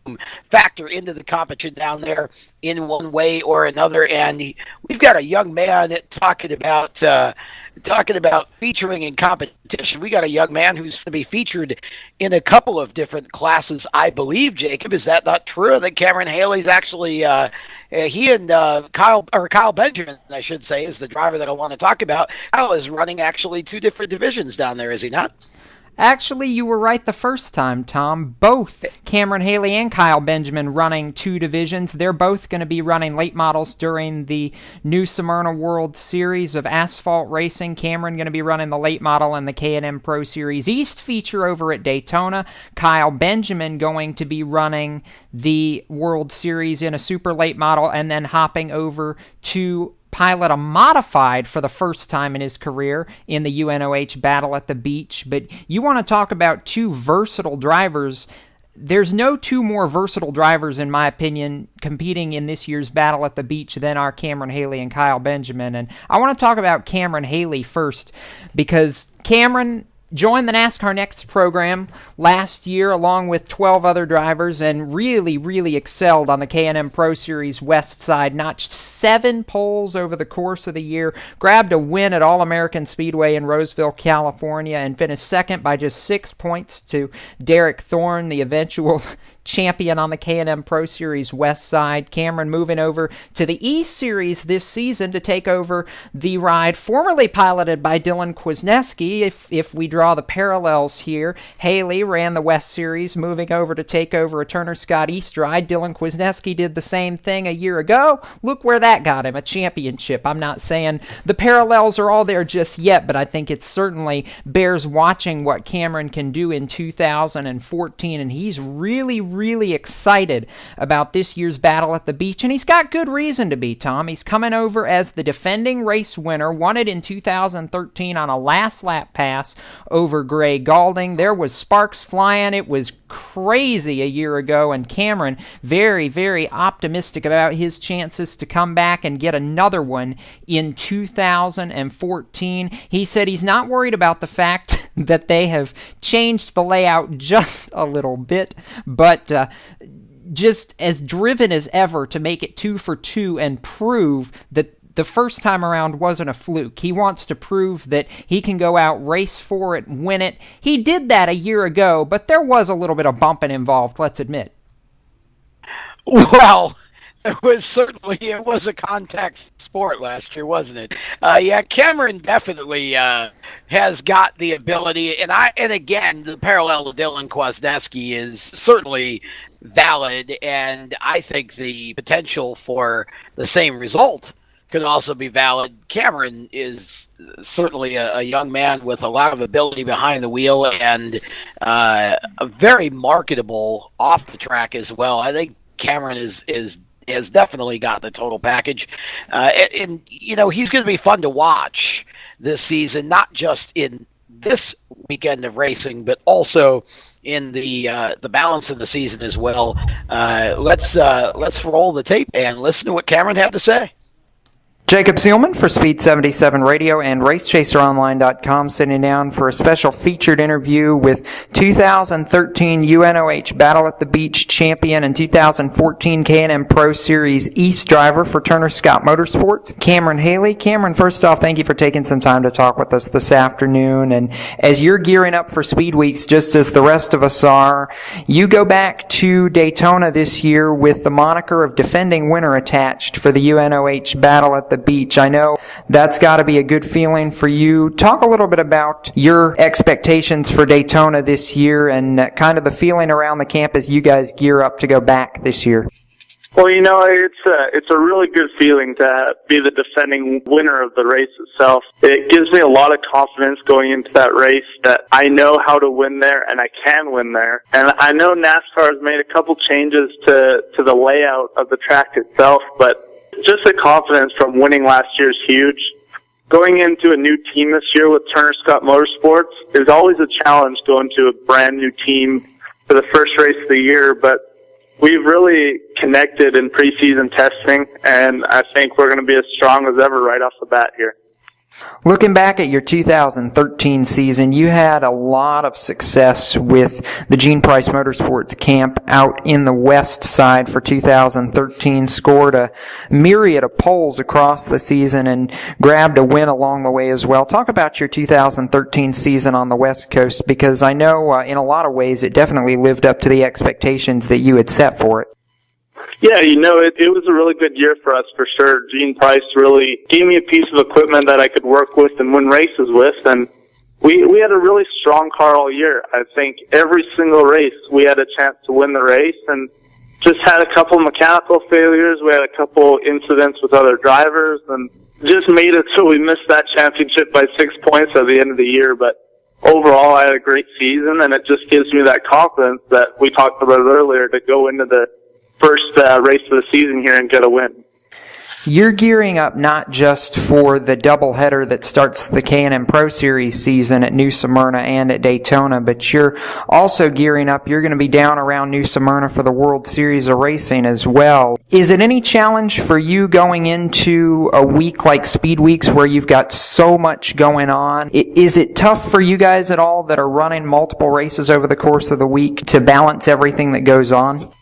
factor into the competition down there in one way or another. And we've got a young man talking about talking about featuring in competition, we got a young man who's going to be featured in a couple of different classes, I believe, Jacob. Is that not true? I think Cameron Haley's actually, he and Kyle Benjamin, I should say, is the driver that I want to talk about. Kyle is running actually 2 different divisions down there, is he not? Actually, you were right the first time, Tom. Both Cameron Haley and Kyle Benjamin running 2 divisions. They're both going to be running late models during the New Smyrna World Series of Asphalt Racing. Cameron going to be running the late model in the K&M Pro Series East feature over at Daytona. Kyle Benjamin going to be running the World Series in a super late model and then hopping over to pilot a modified for the first time in his career in the UNOH Battle at the Beach. But you want to talk about 2 versatile drivers. There's no 2 more versatile drivers, in my opinion, competing in this year's Battle at the Beach than are Cameron Haley and Kyle Benjamin. And I want to talk about Cameron Haley first, because Cameron joined the NASCAR Next program last year along with 12 other drivers and really excelled on the K&M Pro Series West side. Notched 7 poles over the course of the year, grabbed a win at All-American Speedway in Roseville, California, and finished second by just 6 points to Derek Thorne, the eventual champion on the K&M Pro Series West side. Cameron moving over to the East Series this season to take over the ride formerly piloted by Dylan Kwasniewski. If we draw the parallels here, Haley ran the West Series, moving over to take over a Turner Scott East ride. Dylan Kwasniewski did the same thing a year ago. Look where that got him, a championship. I'm not saying the parallels are all there just yet, but I think it certainly bears watching what Cameron can do in 2014, and he's really excited about this year's Battle at the Beach, and he's got good reason to be, Tom. He's coming over as the defending race winner, won it in 2013 on a last lap pass over Gray Galding. There was sparks flying. It was crazy a year ago, and Cameron very optimistic about his chances to come back and get another one in 2014. He said he's not worried about the fact that they have changed the layout just a little bit, but just as driven as ever to make it 2 for 2 and prove that the first time around wasn't a fluke. He wants to prove that he can go out, race for it, win it. He did that a year ago, but there was a little bit of bumping involved, let's admit. Well, it was a contact sport last year, wasn't it? Yeah, Cameron definitely has got the ability, and again, the parallel to Dylan Kwasniewski is certainly valid, and I think the potential for the same result could also be valid. Cameron is certainly a young man with a lot of ability behind the wheel and a very marketable off the track as well. I think Cameron has definitely got the total package, and you know, he's going to be fun to watch this season, not just in this weekend of racing, but also in the balance of the season as well. Let's roll the tape and listen to what Cameron had to say. Jacob Seelman for Speed 77 Radio and RaceChaserOnline.com sitting down for a special featured interview with 2013 UNOH Battle at the Beach champion and 2014 K&M Pro Series East driver for Turner Scott Motorsports, Cameron Haley. Cameron, first off, thank you for taking some time to talk with us this afternoon. And as you're gearing up for Speed Weeks, just as the rest of us are, you go back to Daytona this year with the moniker of defending winner attached for the UNOH Battle at the Beach. I know that's got to be a good feeling for you. Talk a little bit about your expectations for Daytona this year and kind of the feeling around the camp as you guys gear up to go back this year. Well, you know, it's a really good feeling to be the defending winner of the race itself. It gives me a lot of confidence going into that race that I know how to win there and I can win there. And I know NASCAR has made a couple changes to the layout of the track itself, but just the confidence from winning last year is huge. Going into a new team this year with Turner Scott Motorsports is always a challenge going to a brand new team for the first race of the year, but we've really connected in preseason testing, and I think we're going to be as strong as ever right off the bat here. Looking back at your 2013 season, you had a lot of success with the Gene Price Motorsports camp out in the west side for 2013, scored a myriad of poles across the season and grabbed a win along the way as well. Talk about your 2013 season on the West Coast, because I know in a lot of ways it definitely lived up to the expectations that you had set for it. Yeah, it was a really good year for us for sure. Gene Price really gave me a piece of equipment that I could work with and win races with, and we had a really strong car all year. I think every single race we had a chance to win the race, and just had a couple mechanical failures. We had a couple incidents with other drivers, and just made it so we missed that championship by 6 points at the end of the year. But overall, I had a great season, and it just gives me that confidence that we talked about earlier to go into the first race of the season here and get a win. You're gearing up not just for the doubleheader that starts the K&N Pro Series season at New Smyrna and at Daytona, but you're also gearing up. You're going to be down around New Smyrna for the World Series of Racing as well. Is it any challenge for you going into a week like Speed Weeks where you've got so much going on? Is it tough for you guys at all that are running multiple races over the course of the week to balance everything that goes on?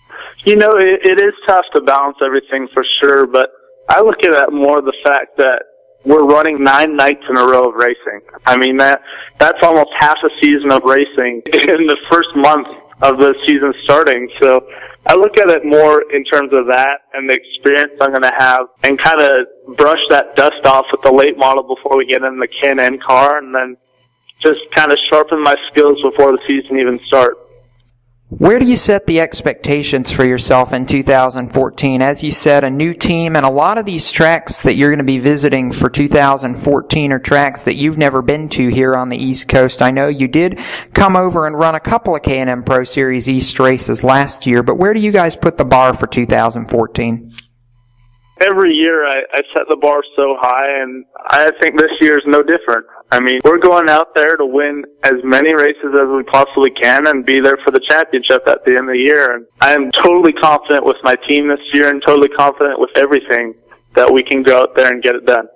It is tough to balance everything for sure, but I look at it more the fact that we're running 9 nights in a row of racing. I mean, that's almost half a season of racing in the first month of the season starting. So I look at it more in terms of that and the experience I'm going to have, and kind of brush that dust off with the late model before we get in the K&N car, and then just kind of sharpen my skills before the season even starts. Where do you set the expectations for yourself in 2014? As you said, a new team, and a lot of these tracks that you're going to be visiting for 2014 are tracks that you've never been to here on the East Coast. I know you did come over and run a couple of K&N Pro Series East races last year, but where do you guys put the bar for 2014? Every year I set the bar so high, and I think this year is no different. I mean, we're going out there to win as many races as we possibly can and be there for the championship at the end of the year. And I am totally confident with my team this year, and totally confident with everything that we can go out there and get it done.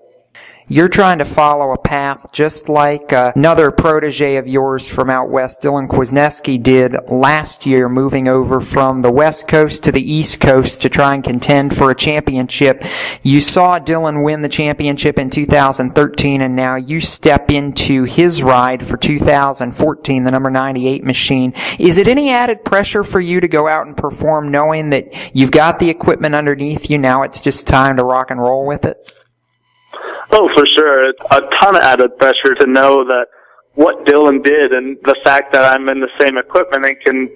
You're trying to follow a path just like another protege of yours from out west, Dylan Kwasniewski, did last year, moving over from the West Coast to the East Coast to try and contend for a championship. You saw Dylan win the championship in 2013, and now you step into his ride for 2014, the number 98 machine. Is it any added pressure for you to go out and perform, knowing that you've got the equipment underneath you, now it's just time to rock and roll with it? Oh, for sure. It's a ton of added pressure to know that what Dylan did, and the fact that I'm in the same equipment and can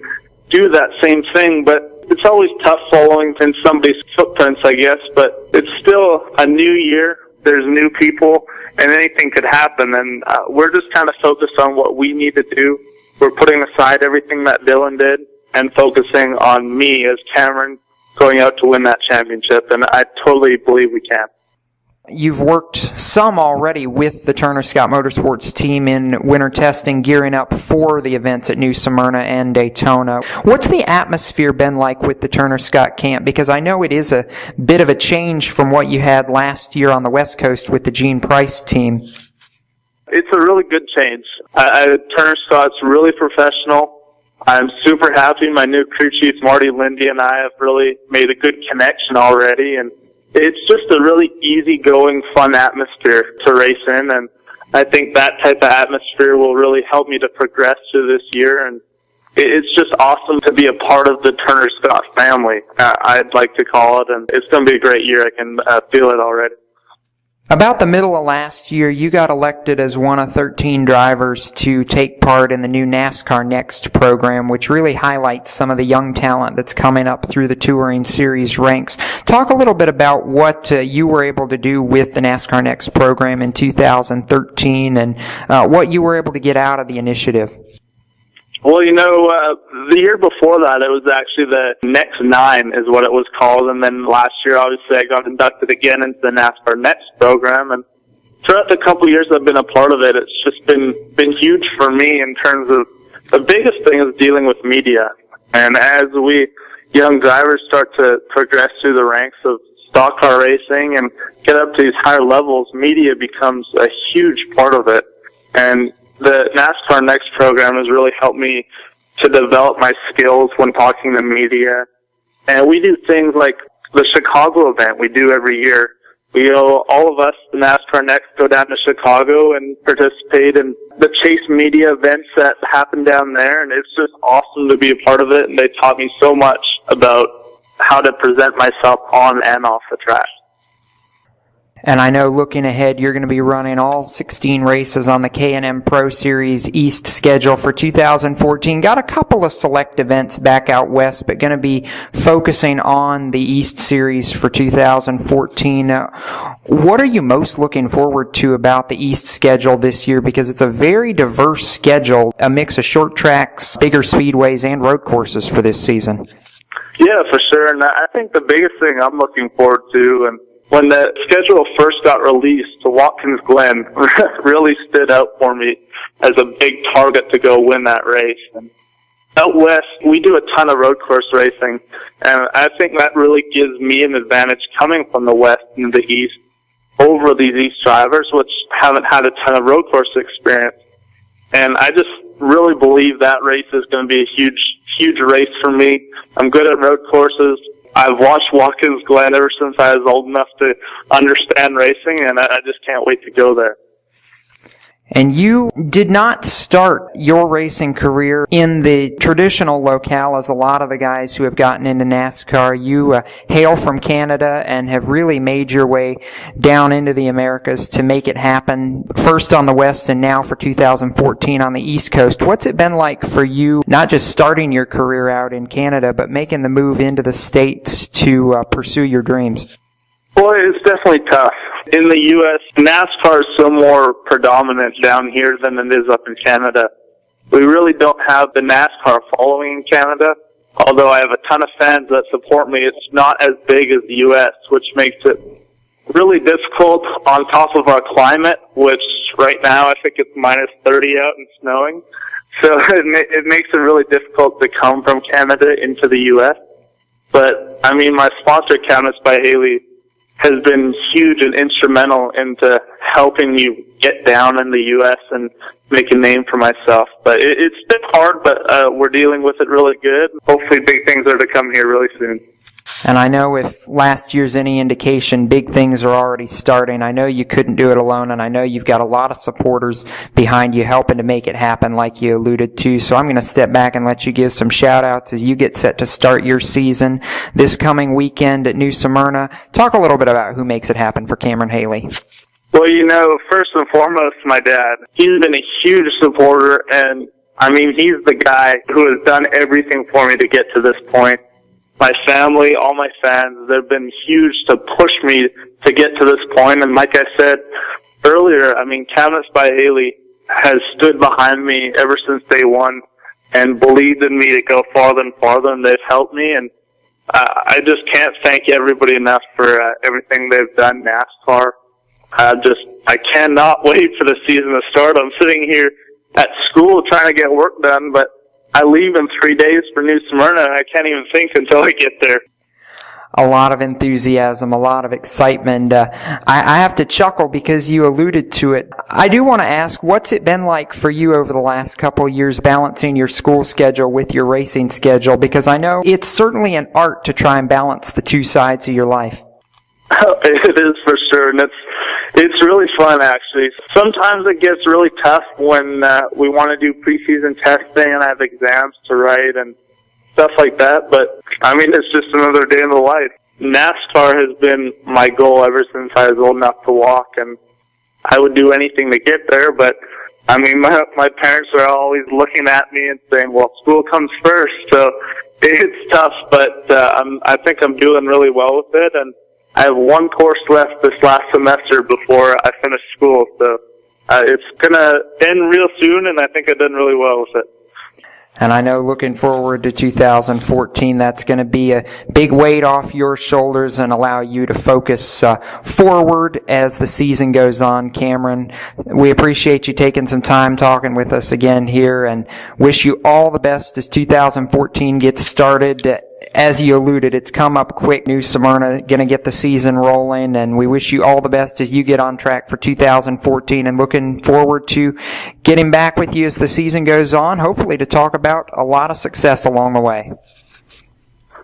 do that same thing. But it's always tough following in somebody's footprints, I guess. But it's still a new year. There's new people, and anything could happen. And we're just kind of focused on what we need to do. We're putting aside everything that Dylan did and focusing on me as Cameron going out to win that championship. And I totally believe we can. You've worked some already with the Turner Scott Motorsports team in winter testing, gearing up for the events at New Smyrna and Daytona. What's the atmosphere been like with the Turner Scott camp? Because I know it is a bit of a change from what you had last year on the West Coast with the Gene Price team. It's a really good change. Turner Scott's really professional. I'm super happy. My new crew chief, Marty Lindy, and I have really made a good connection already, and it's just a really easygoing, fun atmosphere to race in, and I think that type of atmosphere will really help me to progress through this year, and it's just awesome to be a part of the Turner Scott family, I'd like to call it, and it's going to be a great year. I can feel it already. About the middle of last year, you got elected as one of 13 drivers to take part in the new NASCAR Next program, which really highlights some of the young talent that's coming up through the Touring Series ranks. Talk a little bit about what you were able to do with the NASCAR Next program in 2013 and what you were able to get out of the initiative. Well, the year before that, it was actually the Next 9 is what it was called. And then last year, obviously, I got inducted again into the NASCAR Next program. And throughout the couple years I've been a part of it, it's just been huge for me in terms of the biggest thing is dealing with media. And as we young drivers start to progress through the ranks of stock car racing and get up to these higher levels, media becomes a huge part of it. And the NASCAR Next program has really helped me to develop my skills when talking to media. And we do things like the Chicago event we do every year. We go, all of us, the NASCAR Next, go down to Chicago and participate in the Chase media events that happen down there, and it's just awesome to be a part of it, and they taught me so much about how to present myself on and off the track. And I know looking ahead, you're going to be running all 16 races on the K&M Pro Series East schedule for 2014. Got a couple of select events back out west, but going to be focusing on the East Series for 2014. What are you most looking forward to about the East schedule this year? Because it's a very diverse schedule, a mix of short tracks, bigger speedways, and road courses for this season. Yeah, for sure. And I think the biggest thing I'm looking forward to, and when the schedule first got released, Watkins Glen really stood out for me as a big target to go win that race. And out west, we do a ton of road course racing, and I think that really gives me an advantage coming from the west and the east over these east drivers, which haven't had a ton of road course experience. And I just really believe that race is going to be a huge race for me. I'm good at road courses. I've watched Watkins Glen ever since I was old enough to understand racing, and I just can't wait to go there. And you did not start your racing career in the traditional locale as a lot of the guys who have gotten into NASCAR. You hail from Canada and have really made your way down into the Americas to make it happen, first on the West and now for 2014 on the East Coast. What's it been like for you, not just starting your career out in Canada, but making the move into the States to pursue your dreams? Boy, it's definitely tough. In the U.S., NASCAR is so more predominant down here than it is up in Canada. We really don't have the NASCAR following in Canada. Although I have a ton of fans that support me, it's not as big as the U.S., which makes it really difficult on top of our climate, which right now I think it's minus 30 out and snowing. So it makes it really difficult to come from Canada into the U.S. But, I mean, my sponsor, Canvas by Haley, has been huge and instrumental into helping me get down in the U.S. and make a name for myself. But it's been hard, but we're dealing with it really good. Hopefully big things are to come here really soon. And I know if last year's any indication, big things are already starting. I know you couldn't do it alone, and I know you've got a lot of supporters behind you helping to make it happen like you alluded to. So I'm going to step back and let you give some shout-outs as you get set to start your season this coming weekend at New Smyrna. Talk a little bit about who makes it happen for Cameron Haley. Well, you know, first and foremost, my dad. He's been a huge supporter, and, I mean, he's the guy who has done everything for me to get to this point. My family, all my fans, they've been huge to push me to get to this point. And like I said earlier, I mean, Canvas by Haley has stood behind me ever since day one and believed in me to go farther and farther, and they've helped me. And I just can't thank everybody enough for everything they've done, NASCAR. I cannot wait for the season to start. I'm sitting here at school trying to get work done, but I leave in 3 days for New Smyrna, and I can't even think until I get there. A lot of enthusiasm, a lot of excitement. I have to chuckle because you alluded to it. I do want to ask, what's it been like for you over the last couple of years balancing your school schedule with your racing schedule? Because I know it's certainly an art to try and balance the two sides of your life. It is for sure, and it's really fun, actually. Sometimes it gets really tough when we want to do preseason testing and I have exams to write and stuff like that, but, I mean, it's just another day in the life. NASCAR has been my goal ever since I was old enough to walk, and I would do anything to get there, but, I mean, my parents are always looking at me and saying, well, school comes first, so it's tough, but I think I'm doing really well with it, and I have one course left this last semester before I finish school, so it's going to end real soon, and I think I've done really well with it. And I know looking forward to 2014, that's going to be a big weight off your shoulders and allow you to focus forward as the season goes on. Cameron, we appreciate you taking some time talking with us again here and wish you all the best as 2014 gets started. as you alluded, it's come up quick. New Smyrna going to get the season rolling, and we wish you all the best as you get on track for 2014, and looking forward to getting back with you as the season goes on, hopefully to talk about a lot of success along the way.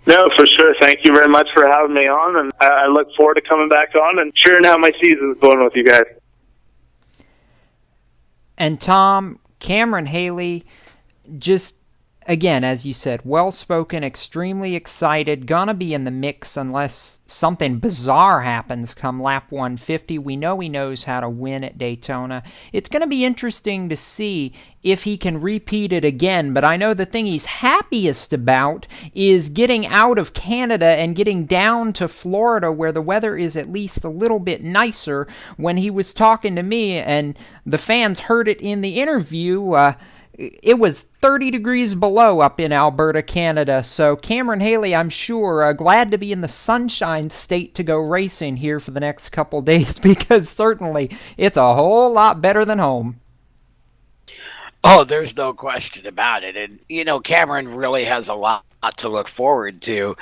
No, for sure. Thank you very much for having me on, and I look forward to coming back on and sharing how my season's going with you guys. And Tom, Cameron Haley, just, again, as you said, well-spoken, extremely excited, gonna be in the mix unless something bizarre happens come lap 150. We know he knows how to win at Daytona. It's gonna be interesting to see if he can repeat it again, but I know the thing he's happiest about is getting out of Canada and getting down to Florida where the weather is at least a little bit nicer. When he was talking to me, and the fans heard it in the interview, it was 30 degrees below up in Alberta, Canada. So Cameron Haley, I'm sure, glad to be in the sunshine state to go racing here for the next couple days, because certainly it's a whole lot better than home. Oh, there's no question about it. And, you know, Cameron really has a lot to look forward to,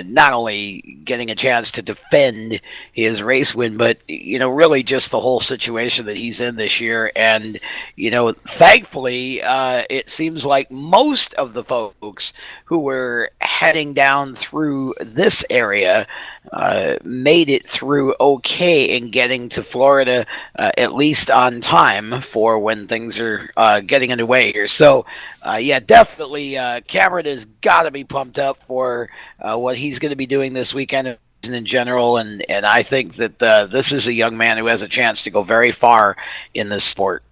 not only getting a chance to defend his race win, but, you know, really just the whole situation that he's in this year. And, you know, thankfully, it seems like most of the folks who were heading down through this area made it through okay in getting to Florida, at least on time for when things are getting underway here. So, yeah, definitely Cameron has got to be pumped up for what he's going to be doing this weekend in general, and I think that this is a young man who has a chance to go very far in this sport.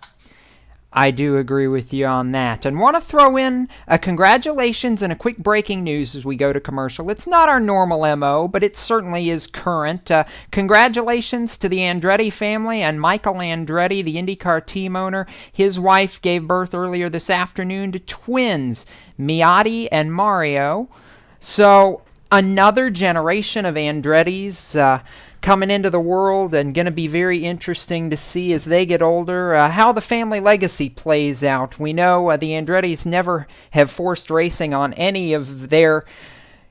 I do agree with you on that. And want to throw in a congratulations and a quick breaking news as we go to commercial. It's not our normal MO, but it certainly is current. Congratulations to the Andretti family and Michael Andretti, the IndyCar team owner. His wife gave birth earlier this afternoon to twins, Miotti and Mario. So another generation of Andrettis coming into the world, and going to be very interesting to see as they get older how the family legacy plays out. We know the Andrettis never have forced racing on any of their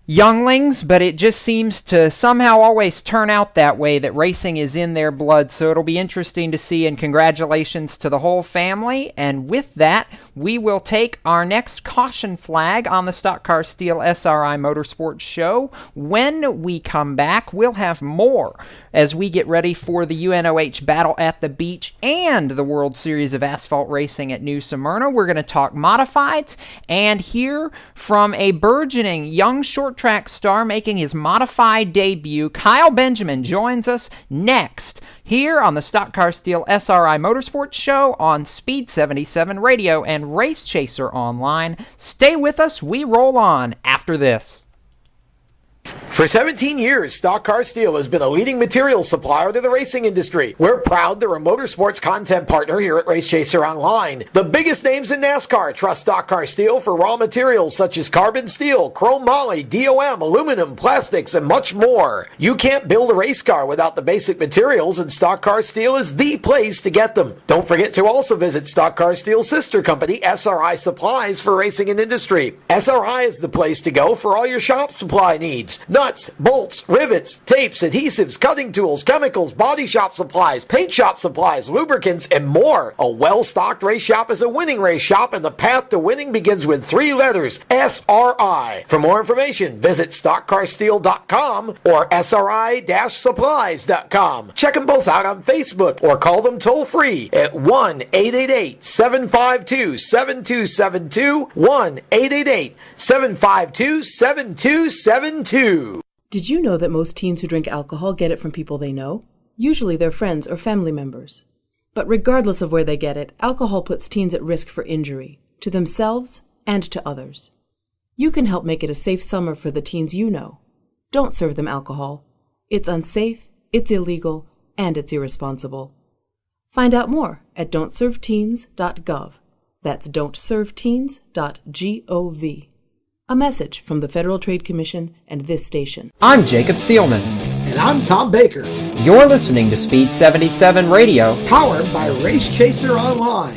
younglings, but it just seems to somehow always turn out that way, that racing is in their blood. So it'll be interesting to see, and congratulations to the whole family. And with that, we will take our next caution flag on the Stock Car Steel SRI Motorsports show. When we come back, we'll have more as we get ready for the UNOH Battle at the Beach and the World Series of Asphalt Racing at New Smyrna. We're going to talk modifieds and hear from a burgeoning young short track star making his modified debut. Kyle Benjamin joins us next here on the Stock Car Steel SRI Motorsports show on Speed 77 Radio and Race Chaser Online. Stay with us. We roll on after this. For 17 years, Stock Car Steel has been a leading materials supplier to the racing industry. We're proud they're a motorsports content partner here at Race Chaser Online. The biggest names in NASCAR trust Stock Car Steel for raw materials such as carbon steel, chrome moly, DOM, aluminum, plastics, and much more. You can't build a race car without the basic materials, and Stock Car Steel is the place to get them. Don't forget to also visit Stock Car Steel's sister company, SRI Supplies, for racing and industry. SRI is the place to go for all your shop supply needs. Nuts, bolts, rivets, tapes, adhesives, cutting tools, chemicals, body shop supplies, paint shop supplies, lubricants, and more. A well-stocked race shop is a winning race shop, and the path to winning begins with 3 letters, SRI. For more information, visit stockcarsteel.com or SRI-supplies.com. Check them both out on Facebook or call them toll-free at 1-888-752-7272, 1-888-752-7272. Did you know that most teens who drink alcohol get it from people they know? Usually their friends or family members. But regardless of where they get it, alcohol puts teens at risk for injury, to themselves and to others. You can help make it a safe summer for the teens you know. Don't serve them alcohol. It's unsafe, it's illegal, and it's irresponsible. Find out more at don'tserveteens.gov. That's don'tserveteens.gov. A message from the Federal Trade Commission and this station. I'm Jacob Seelman. And I'm Tom Baker. You're listening to Speed 77 Radio, powered by Race Chaser Online.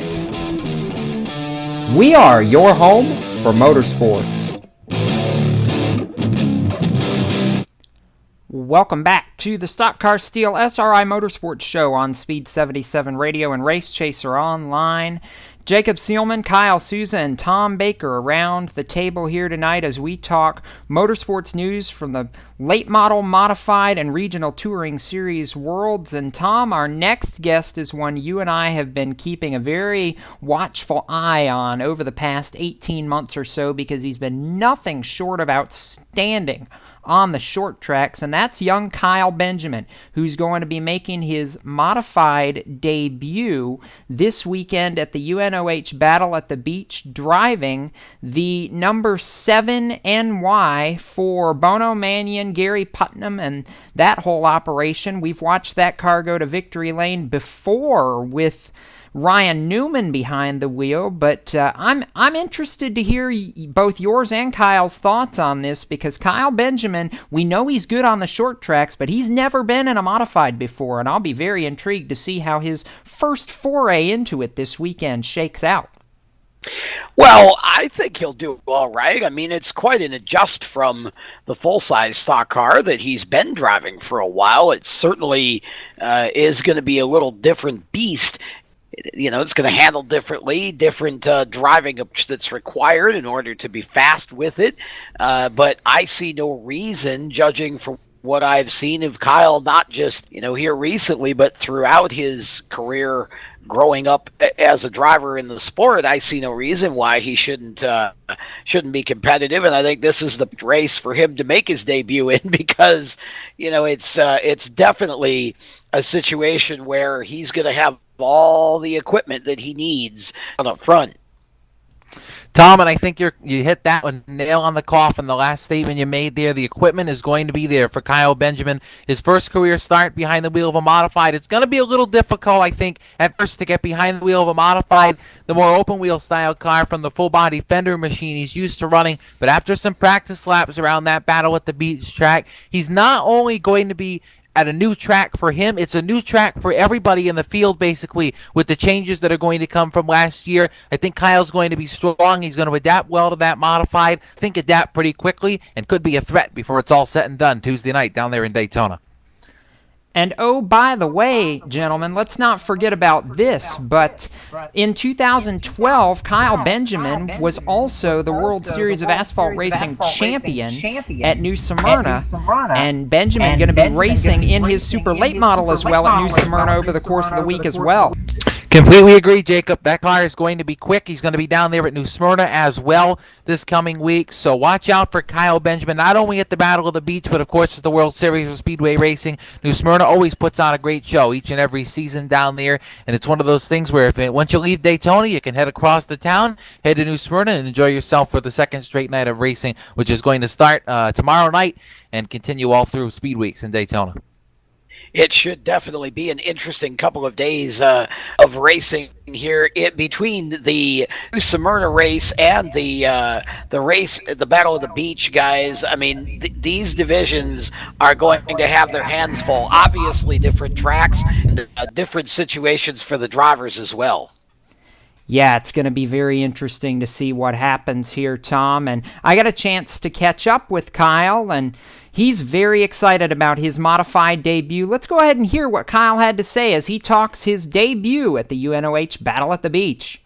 We are your home for motorsports. Welcome back to the Stock Car Steel SRI Motorsports Show on Speed 77 Radio and Race Chaser Online. Jacob Seelman, Kyle Souza, and Tom Baker around the table here tonight as we talk motorsports news from the late model, modified, and regional touring series worlds. And Tom, our next guest is one you and I have been keeping a very watchful eye on over the past 18 months or so because he's been nothing short of outstanding on the short tracks, and that's young Kyle Benjamin, who's going to be making his modified debut this weekend at the UNOH Battle at the Beach, driving the number 7 NY for Bono Mannion, Gary Putnam, and that whole operation. We've watched that car go to victory lane before with Ryan Newman behind the wheel, but I'm interested to hear both yours and Kyle's thoughts on this because Kyle Benjamin, we know he's good on the short tracks, but he's never been in a modified before, and I'll be very intrigued to see how his first foray into it this weekend shakes out. Well, I think he'll do all right. I mean, it's quite an adjust from the full-size stock car that he's been driving for a while. It certainly is going to be a little different beast. You know, it's going to handle differently, different driving that's required in order to be fast with it. But I see no reason, judging from what I've seen of Kyle, not just, here recently, but throughout his career growing up as a driver in the sport, I see no reason why he shouldn't be competitive. And I think this is the race for him to make his debut in because, it's definitely a situation where he's going to have all the equipment that he needs up front. Tom, and I think you hit that one nail on the coffin. The last statement you made there, the equipment is going to be there for Kyle Benjamin. His first career start behind the wheel of a modified. It's going to be a little difficult, I think, at first to get behind the wheel of a modified, the more open wheel style car from the full body fender machine he's used to running. But after some practice laps around that Battle at the Beach track, he's not only going to be at a new track for him, it's a new track for everybody in the field, basically, with the changes that are going to come from last year. I think Kyle's going to be strong. He's going to adapt well to that modified, I think adapt pretty quickly, and could be a threat before it's all said and done Tuesday night down there in Daytona. And oh, by the way, gentlemen, let's not forget about this, but in 2012, Kyle Benjamin was also the World Series of Asphalt Racing champion at New Smyrna, and Benjamin going to be racing in his super late model as well at New Smyrna over the course of the week as well. Completely agree, Jacob. That car is going to be quick. He's going to be down there at New Smyrna as well this coming week. So watch out for Kyle Benjamin, not only at the Battle of the Beach, but of course at the World Series of Speedway Racing. New Smyrna always puts on a great show each and every season down there. And it's one of those things where once you leave Daytona, you can head across the town, head to New Smyrna, and enjoy yourself for the second straight night of racing, which is going to start tomorrow night and continue all through Speed Weeks in Daytona. It should definitely be an interesting couple of days of racing here between the Smyrna race and the race, the Battle of the Beach, guys. I mean, these divisions are going to have their hands full. Obviously, different tracks, and different situations for the drivers as well. Yeah, it's going to be very interesting to see what happens here, Tom. And I got a chance to catch up with Kyle, and he's very excited about his modified debut. Let's go ahead and hear what Kyle had to say as he talks his debut at the UNOH Battle at the Beach.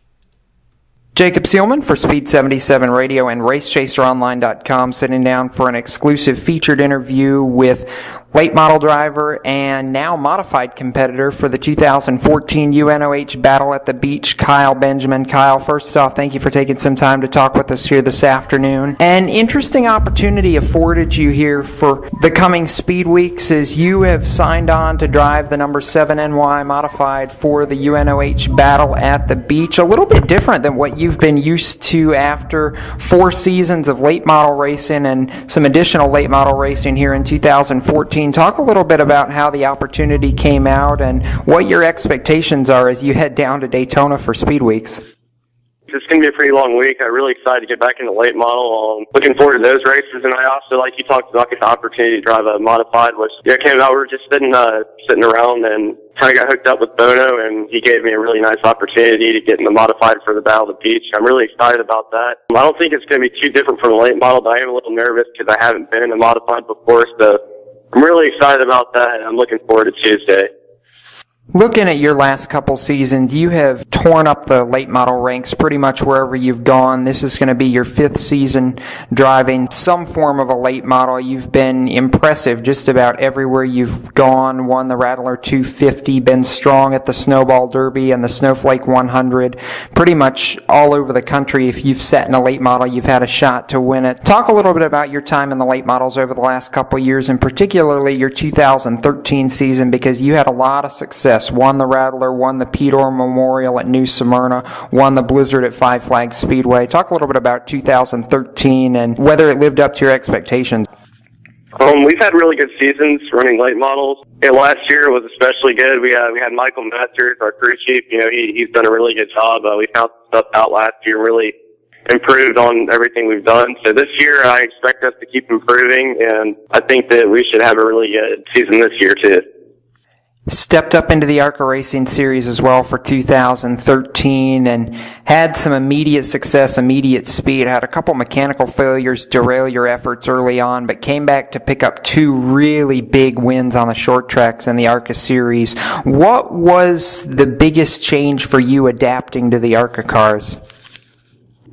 Jacob Seelman for Speed 77 Radio and RaceChaserOnline.com, sitting down for an exclusive featured interview with late model driver and now modified competitor for the 2014 UNOH Battle at the Beach, Kyle Benjamin. Kyle, first off, thank you for taking some time to talk with us here this afternoon. An interesting opportunity afforded you here for the coming Speed Weeks as you have signed on to drive the number 7 NY modified for the UNOH Battle at the Beach. A little bit different than what you've been used to after 4 seasons of late model racing and some additional late model racing here in 2014. Talk a little bit about how the opportunity came out and what your expectations are as you head down to Daytona for Speed Weeks. It's going to be a pretty long week. I'm really excited to get back into late model. Looking forward to those races, and I also, like you talked about, get the opportunity to drive a modified, which came out. We were just sitting around and kind of got hooked up with Bono, and he gave me a really nice opportunity to get in the modified for the Battle of the Beach. I'm really excited about that. I don't think it's going to be too different from the late model, but I am a little nervous because I haven't been in a modified before, so I'm really excited about that, and I'm looking forward to Tuesday. Looking at your last couple seasons, you have torn up the late model ranks pretty much wherever you've gone. This is going to be your 5th season driving some form of a late model. You've been impressive just about everywhere you've gone. Won the Rattler 250, been strong at the Snowball Derby and the Snowflake 100. Pretty much all over the country, if you've sat in a late model, you've had a shot to win it. Talk a little bit about your time in the late models over the last couple years, and particularly your 2013 season, because you had a lot of success. Won the Rattler, won the Pete Orr Memorial at New Smyrna, won the Blizzard at Five Flags Speedway. Talk a little bit about 2013 and whether it lived up to your expectations. We've had really good seasons running late models. Last year was especially good. We had Michael Masters, our crew chief. He's done a really good job. We found stuff out last year, really improved on everything we've done. So this year, I expect us to keep improving, and I think that we should have a really good season this year too. Stepped up into the ARCA Racing Series as well for 2013 and had some immediate success, immediate speed. Had a couple mechanical failures derail your efforts early on, but came back to pick up 2 really big wins on the short tracks in the ARCA Series. What was the biggest change for you adapting to the ARCA cars?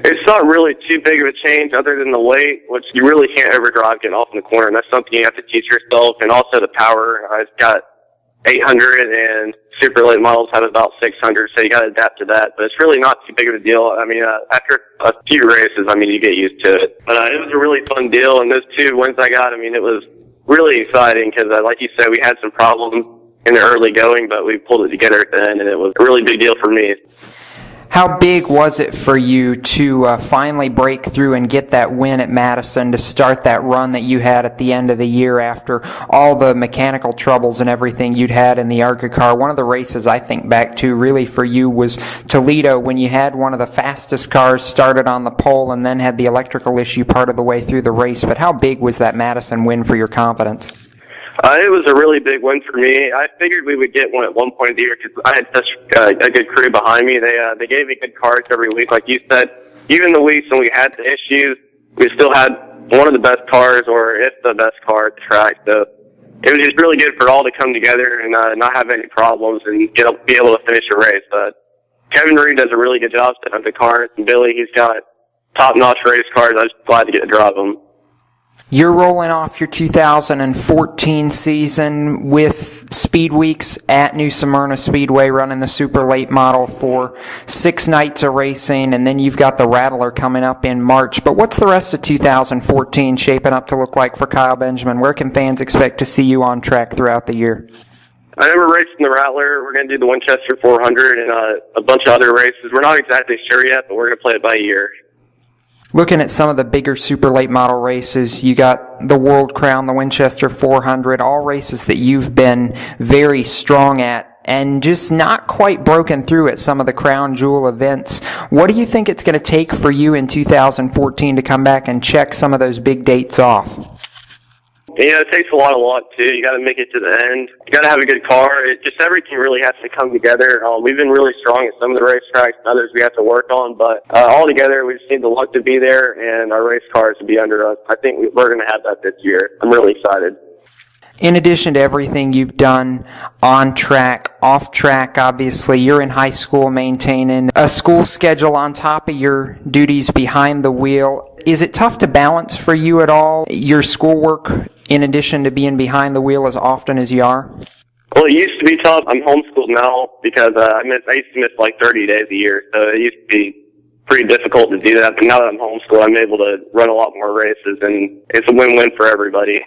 It's not really too big of a change other than the weight, which you really can't overdrive getting off in the corner, and that's something you have to teach yourself, and also the power. I've got 800 and super late models have about 600, so you got to adapt to that. But it's really not too big of a deal. I mean, after a few races, you get used to it. But it was a really fun deal, and those 2 wins I got, it was really exciting because, like you said, we had some problems in the early going, but we pulled it together at the end, and it was a really big deal for me. How big was it for you to finally break through and get that win at Madison to start that run that you had at the end of the year after all the mechanical troubles and everything you'd had in the ARCA car? One of the races I think back to really for you was Toledo, when you had one of the fastest cars started on the pole and then had the electrical issue part of the way through the race. But how big was that Madison win for your confidence? It was a really big win for me. I figured we would get one at one point of the year because I had such a good crew behind me. They gave me good cars every week. Like you said, even the weeks when we had the issues, we still had one of the best cars, or if the best car at the track. So it was just really good for all to come together and not have any problems and be able to finish a race. Kevin Reed does a really good job setting up the cars, and Billy, he's got top-notch race cars. I was glad to get to drive them. You're rolling off your 2014 season with Speed Weeks at New Smyrna Speedway, running the super late model for 6 nights of racing, and then you've got the Rattler coming up in March. But what's the rest of 2014 shaping up to look like for Kyle Benjamin? Where can fans expect to see you on track throughout the year? I know we're racing the Rattler. We're going to do the Winchester 400 and a bunch of other races. We're not exactly sure yet, but we're going to play it by ear. Looking at some of the bigger super late model races, you got the World Crown, the Winchester 400, all races that you've been very strong at and just not quite broken through at some of the crown jewel events. What do you think it's going to take for you in 2014 to come back and check some of those big dates off? It takes a lot of luck, too. You got to make it to the end. You got to have a good car. Everything really has to come together. We've been really strong at some of the racetracks, and others we have to work on. But all together, we just need the luck to be there and our race cars to be under us. I think we're going to have that this year. I'm really excited. In addition to everything you've done on track, off track, obviously, you're in high school maintaining a school schedule on top of your duties behind the wheel. Is it tough to balance for you at all, your schoolwork, in addition to being behind the wheel as often as you are? Well, it used to be tough. I'm homeschooled now because I used to miss like 30 days a year, so it used to be pretty difficult to do that. But now that I'm homeschooled, I'm able to run a lot more races, and it's a win-win for everybody.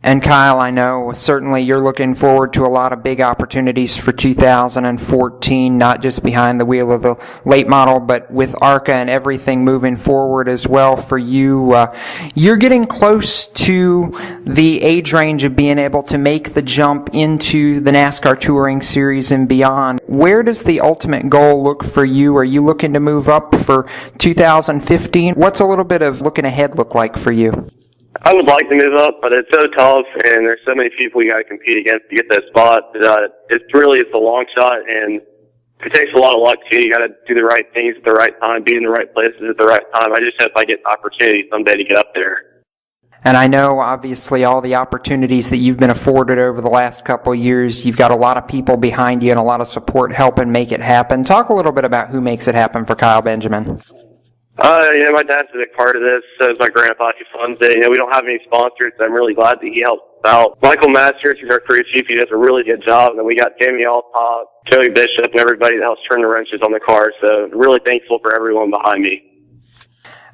And Kyle, I know certainly you're looking forward to a lot of big opportunities for 2014, not just behind the wheel of the late model, but with ARCA and everything moving forward as well for you. You're getting close to the age range of being able to make the jump into the NASCAR Touring Series and beyond. Where does the ultimate goal look for you? Are you looking to move up for 2015? What's a little bit of looking ahead look like for you? I would like to move up, but it's so tough, and there's so many people you got to compete against to get that spot. It's a long shot, and it takes a lot of luck too. You got to do the right things at the right time, be in the right places at the right time. I just hope I get the opportunity someday to get up there. And I know, obviously, all the opportunities that you've been afforded over the last couple of years, you've got a lot of people behind you and a lot of support helping make it happen. Talk a little bit about who makes it happen for Kyle Benjamin. My dad's a big part of this. So is my grandpa. He funds it. We don't have any sponsors. So I'm really glad that he helps out. Michael Masters, who's our crew chief, he does a really good job. And then we got Jamie Altop, Joey Bishop, and everybody that helps turn the wrenches on the car. So really thankful for everyone behind me.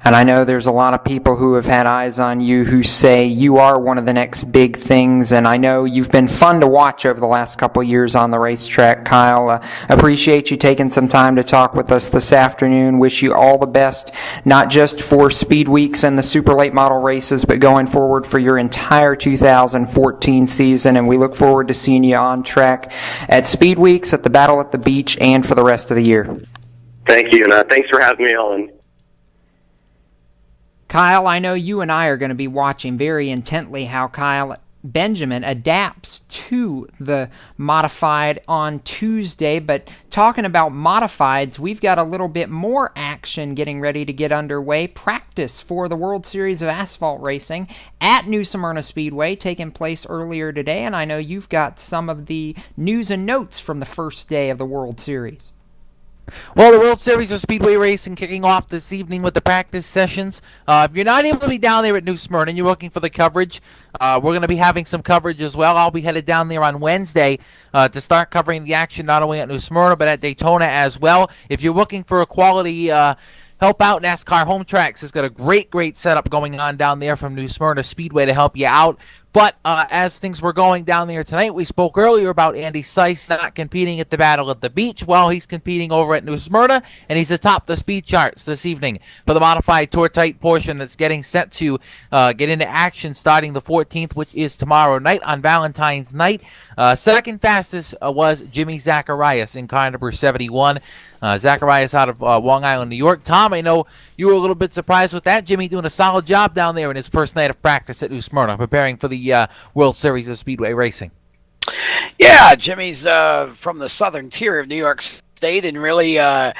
And I know there's a lot of people who have had eyes on you who say you are one of the next big things, and I know you've been fun to watch over the last couple of years on the racetrack, Kyle. Appreciate you taking some time to talk with us this afternoon. Wish you all the best, not just for Speed Weeks and the super late model races, but going forward for your entire 2014 season, and we look forward to seeing you on track at Speed Weeks, at the Battle at the Beach, and for the rest of the year. Thank you, and thanks for having me on. Kyle, I know you and I are going to be watching very intently how Kyle Benjamin adapts to the modified on Tuesday, but talking about modifieds, we've got a little bit more action getting ready to get underway. Practice for the World Series of Asphalt Racing at New Smyrna Speedway taking place earlier today, and I know you've got some of the news and notes from the first day of the World Series. Well, the World Series of Speedway Racing kicking off this evening with the practice sessions. If you're not able to be down there at New Smyrna and you're looking for the coverage, we're going to be having some coverage as well. I'll be headed down there on Wednesday to start covering the action not only at New Smyrna but at Daytona as well. If you're looking for a quality help out, NASCAR Home Tracks has got a great setup going on down there from New Smyrna Speedway to help you out. But as things were going down there tonight, we spoke earlier about Andy Seiss not competing at the Battle at the Beach. Well, he's competing over at New Smyrna, and he's atop the speed charts this evening for the modified tour-tight portion that's getting set to get into action starting the 14th, which is tomorrow night on Valentine's night. Second fastest was Jimmy Zacharias in car number 71. Zacharias out of Long Island, New York. Tom, I know you were a little bit surprised with that. Jimmy doing a solid job down there in his first night of practice at New Smyrna, preparing for the World Series of Speedway Racing. Yeah, Jimmy's from the southern tier of New York State and really a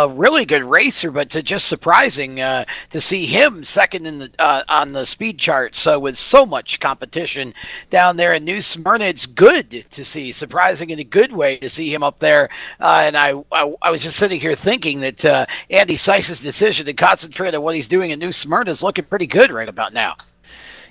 really good racer, but just surprising to see him second in the on the speed chart. So with so much competition down there in New Smyrna, it's good to see, surprising in a good way to see him up there. And I was just sitting here thinking that Andy Seiss's decision to concentrate on what he's doing in New Smyrna is looking pretty good right about now.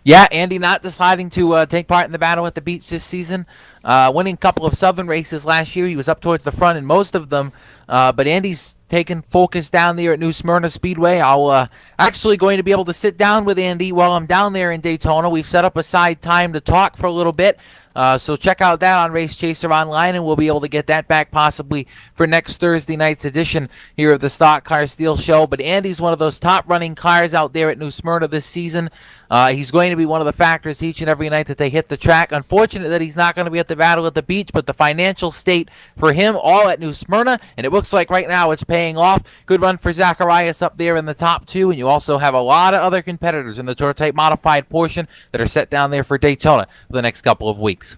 Yeah, Andy not deciding to take part in the Battle at the Beach this season. Winning a couple of Southern races last year. He was up towards the front in most of them. But Andy's taking focus down there at New Smyrna Speedway. I'll actually going to be able to sit down with Andy while I'm down there in Daytona. We've set up a side time to talk for a little bit. So check out that on Race Chaser Online, and we'll be able to get that back possibly for next Thursday night's edition here of the Stock Car Steel Show. But Andy's one of those top running cars out there at New Smyrna this season. He's going to be one of the factors each and every night that they hit the track. Unfortunate that he's not going to be at the Battle at the Beach, but the financial state for him all at New Smyrna, and it looks like right now it's paying off. Good run for Zacharias up there in the top two, and you also have a lot of other competitors in the tour type modified portion that are set down there for Daytona for the next couple of weeks.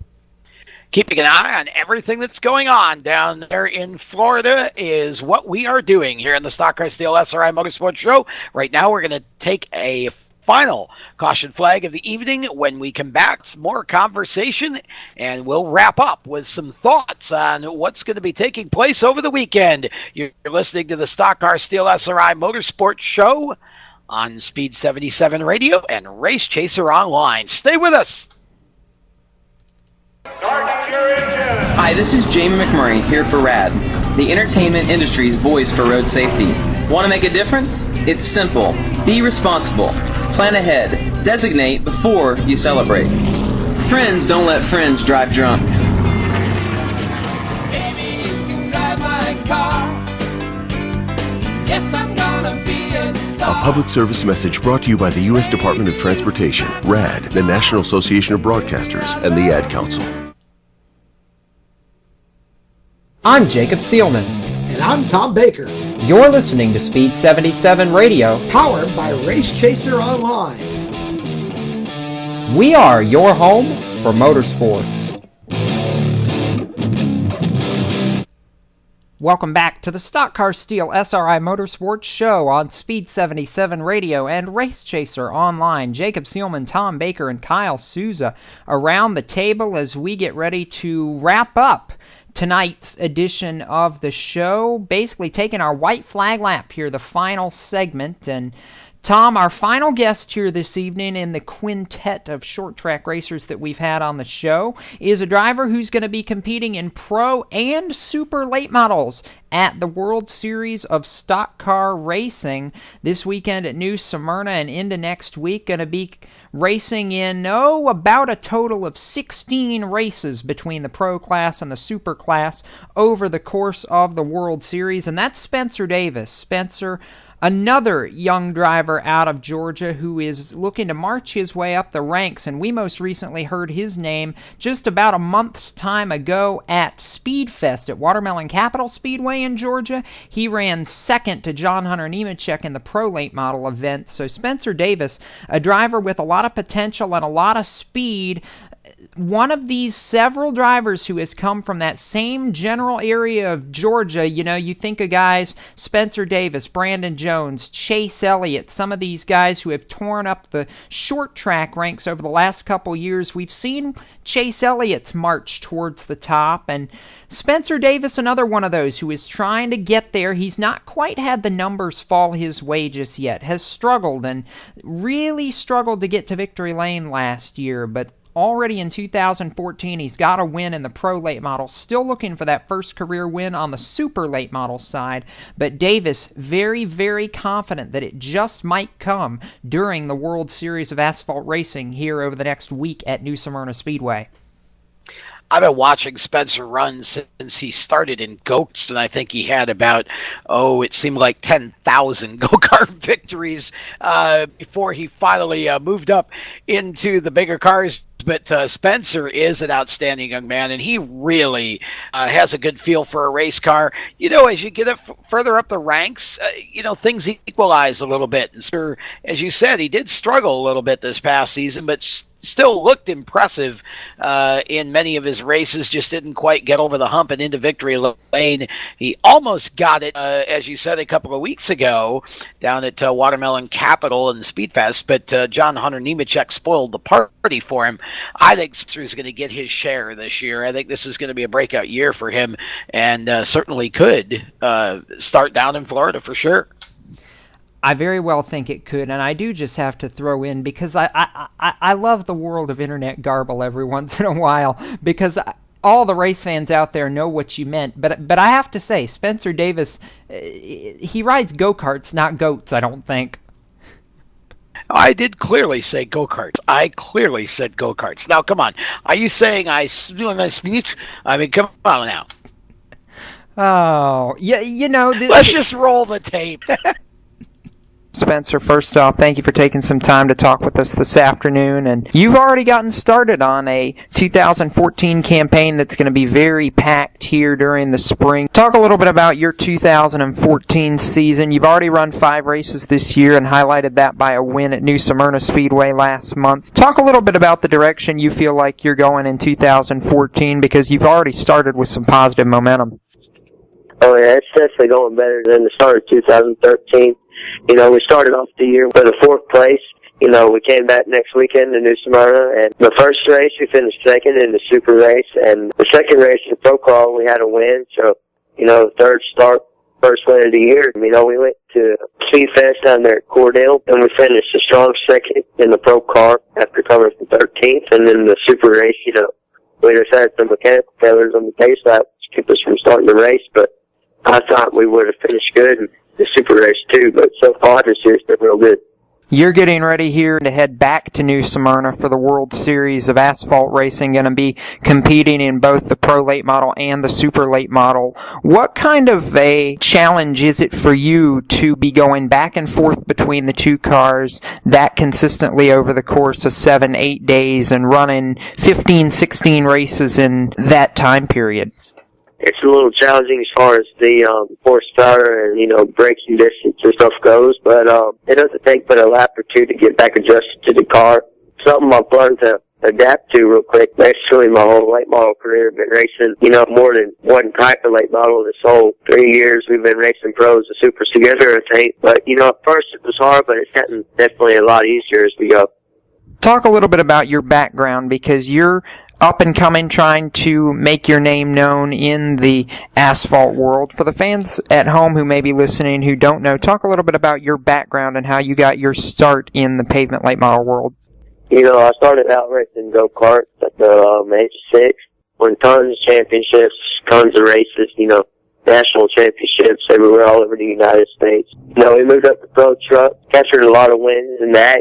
Keeping an eye on everything that's going on down there in Florida is what we are doing here in the Stock Car Steel SRI Motorsports Show. Right now we're going to take a final caution flag of the evening. When we come back, some more conversation, and we'll wrap up with some thoughts on what's going to be taking place over the weekend. You're listening to the Stock Car Steel SRI Motorsports Show on Speed 77 Radio and Race Chaser Online. Stay with us. Hi, this is Jamie McMurray here for RAD, the entertainment industry's voice for road safety. Want to make a difference? It's simple. Be responsible. Plan ahead. Designate before you celebrate. Friends don't let friends drive drunk. Baby, you can drive my car. Yes, I'm gonna be a star. A public service message brought to you by the U.S. Department of Transportation, RAD, the National Association of Broadcasters, and the Ad Council. I'm Jacob Seelman. And I'm Tom Baker. You're listening to Speed 77 Radio, powered by Race Chaser Online. We are your home for motorsports. Welcome back to the Stock Car Steel SRI Motorsports Show on Speed 77 Radio and Race Chaser Online. Jacob Seelman, Tom Baker, and Kyle Souza around the table as we get ready to wrap up tonight's edition of the show, basically taking our white flag lap here, the final segment. And Tom, our final guest here this evening in the quintet of short track racers that we've had on the show is a driver who's going to be competing in pro and super late models at the World Series of Stock Car Racing this weekend at New Smyrna and into next week. Going to be racing in, about a total of 16 races between the pro class and the super class over the course of the World Series, and that's Spencer Davis. Spencer, another young driver out of Georgia who is looking to march his way up the ranks, and we most recently heard his name just about a month's time ago at Speedfest at Watermelon Capital Speedway in Georgia. He ran second to John Hunter Nemechek in the Pro Late Model event. So Spencer Davis, a driver with a lot of potential and a lot of speed, one of these several drivers who has come from that same general area of Georgia. You know, you think of guys, Spencer Davis, Brandon Jones, Chase Elliott, some of these guys who have torn up the short track ranks over the last couple years. We've seen Chase Elliott's march towards the top, and Spencer Davis, another one of those who is trying to get there. He's not quite had the numbers fall his way just yet, has struggled and really struggled to get to victory lane last year, but already in 2014, he's got a win in the pro late model, still looking for that first career win on the super late model side, but Davis very, very confident that it just might come during the World Series of Asphalt Racing here over the next week at New Smyrna Speedway. I've been watching Spencer run since he started in go-karts, and I think he had about, it seemed like 10,000 go-kart victories before he finally moved up into the bigger cars. But Spencer is an outstanding young man, and he really has a good feel for a race car. You know, as you get up further up the ranks, things equalize a little bit. And so, as you said, he did struggle a little bit this past season, but still looked impressive in many of his races, just didn't quite get over the hump and into victory lane. He almost got it, as you said, a couple of weeks ago down at Watermelon Capital and Speedfest, but John Hunter Nemechek spoiled the party for him. I think Spencer's going to get his share this year. I think this is going to be a breakout year for him, and certainly could start down in Florida for sure. I very well think it could, and I do just have to throw in, because I love the world of internet garble every once in a while, because all the race fans out there know what you meant, but I have to say, Spencer Davis, he rides go-karts, not goats, I don't think. I did clearly say go-karts. I clearly said go-karts. Now, come on. Are you saying I mean, come on now. Oh, yeah, let's just roll the tape. Spencer, first off, thank you for taking some time to talk with us this afternoon. And you've already gotten started on a 2014 campaign that's going to be very packed here during the spring. Talk a little bit about your 2014 season. You've already run 5 races this year and highlighted that by a win at New Smyrna Speedway last month. Talk a little bit about the direction you feel like you're going in 2014, because you've already started with some positive momentum. Oh, yeah, it's definitely going better than the start of 2013. We started off the year with a 4th place. We came back next weekend to New Smyrna, and the first race we finished second in the super race, and the second race in the pro car we had a win. So, third start, first win of the year. We went to Speedfest down there at Cordell, and we finished a strong second in the pro car after coming from 13th, and then the super race, we just had some mechanical failures on the pace lap to keep us from starting the race, but I thought we would have finished good in the super race too, but so far this year's been real good. You're getting ready here to head back to New Smyrna for the World Series of Asphalt Racing, going to be competing in both the Pro Late Model and the Super Late Model. What kind of a challenge is it for you to be going back and forth between the two cars that consistently over the course of 7-8 days and running 15-16 races in that time period? It's a little challenging as far as the horsepower and, braking distance and stuff goes, but it doesn't take but a lap or two to get back adjusted to the car. Something I've learned to adapt to real quick. Basically, my whole late model career, I've been racing, more than one type of late model. This whole 3 years we've been racing pros and supers together, I think. But, at first it was hard, but it's gotten definitely a lot easier as we go. Talk a little bit about your background, because you're up and coming, trying to make your name known in the asphalt world. For the fans at home who may be listening who don't know, talk a little bit about your background and how you got your start in the pavement late model world. I started out racing go-karts at the age of 6. Won tons of championships, tons of races, national championships everywhere, all over the United States. We moved up to pro truck, captured a lot of wins in that,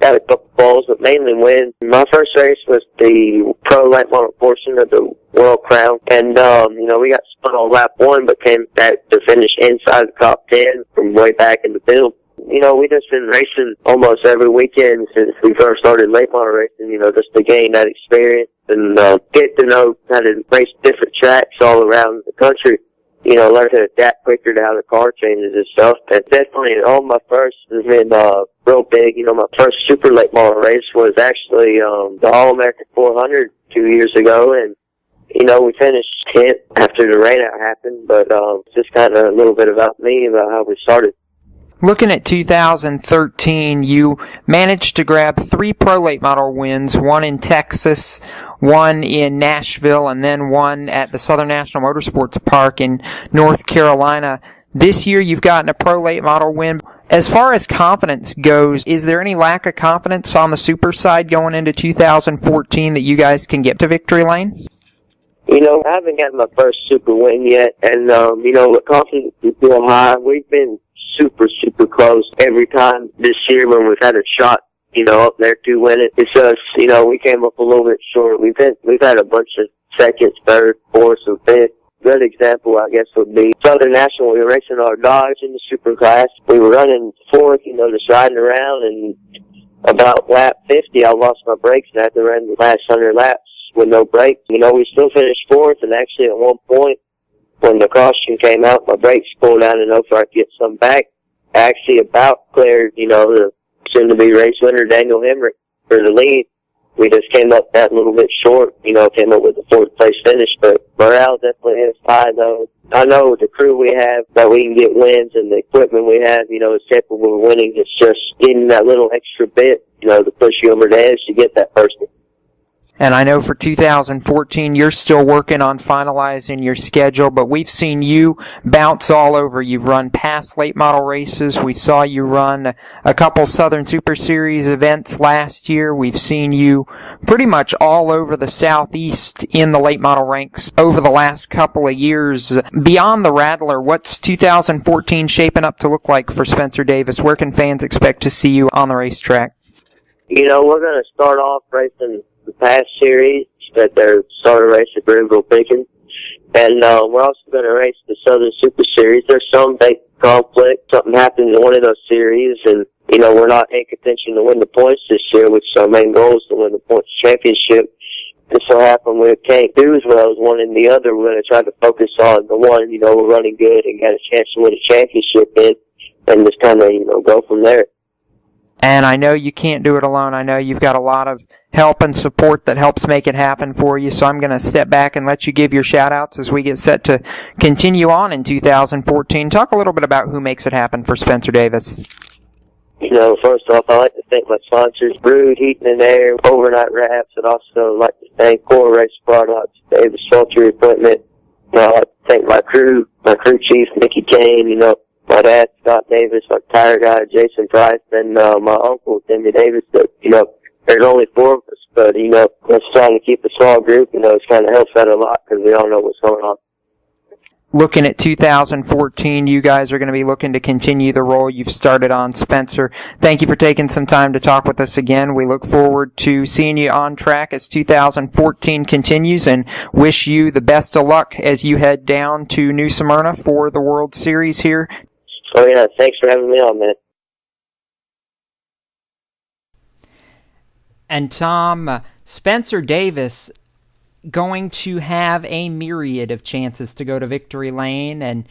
got a couple balls, but mainly wins. My first race was the pro late model portion of the World Crown, and we got spun on lap 1, but came back to finish inside the top 10 from way back in the field. We just been racing almost every weekend since we first started late model racing, just to gain that experience and get to know how to race different tracks all around the country. Learn to adapt quicker to how the car changes and stuff. And definitely, all my first has been real big. My first super late model race was actually the All-American 400 2 years ago, and we finished 10th after the rainout happened. But just kind of a little bit about me, about how we started. Looking at 2013, you managed to grab 3 pro late model wins, one in Texas, one in Nashville, and then one at the Southern National Motorsports Park in North Carolina. This year you've gotten a pro late model win. As far as confidence goes, is there any lack of confidence on the super side going into 2014 that you guys can get to victory lane? I haven't gotten my first super win yet, and, with confidence is real high. We've been super, super close every time this year when we've had a shot, up there to win it. It's just, we came up a little bit short. We've had a bunch of seconds, third, fourth, and fifth. Good example, I guess, would be Southern National. We were racing our Dodge in the super class. We were running fourth, just riding around, and about lap 50, I lost my brakes and I had to run the last 100 laps with no brakes. We still finished fourth, and actually at one point, when the caution came out, my brakes pulled out enough so I could get some back. I actually about cleared, the soon-to-be race winner, Daniel Hemrick, for the lead. We just came up that little bit short, came up with a 4th place finish, but morale definitely is high, though. I know the crew we have, that we can get wins, and the equipment we have, is capable of winning. It's just getting that little extra bit, to push you over the edge to get that first one. And I know for 2014, you're still working on finalizing your schedule, but we've seen you bounce all over. You've run past late model races. We saw you run a couple Southern Super Series events last year. We've seen you pretty much all over the Southeast in the late model ranks over the last couple of years. Beyond the Rattler, what's 2014 shaping up to look like for Spencer Davis? Where can fans expect to see you on the racetrack? We're going to start off racing the past series that they're starting to race at Greenville Pickens. And we're also going to race the Southern Super Series. There's some big conflict. Something happened in one of those series, and, we're not in contention to win the points this year, which is our main goal is to win the points championship. It so happened we can't do as well as one and the other. We're going to try to focus on the one, we're running good and got a chance to win a championship in, and just kind of, go from there. And I know you can't do it alone. I know you've got a lot of help and support that helps make it happen for you. So I'm going to step back and let you give your shout-outs as we get set to continue on in 2014. Talk a little bit about who makes it happen for Spencer Davis. First off, I'd like to thank my sponsors, Brood, Heating and Air, Overnight Wraps, and also like to thank Core Race Products, Davis Filter Equipment. I'd like to thank my crew chief, Mickey Kane, my dad, Scott Davis, my tire guy, Jason Price, and my uncle, Timmy Davis. There's only 4 of us, but, let's try to keep a small group. It kind of helps out a lot because we all know what's going on. Looking at 2014, you guys are going to be looking to continue the role you've started on, Spencer. Thank you for taking some time to talk with us again. We look forward to seeing you on track as 2014 continues and wish you the best of luck as you head down to New Smyrna for the World Series here. Oh, yeah. Thanks for having me on, man. And Tom, Spencer Davis going to have a myriad of chances to go to victory lane, and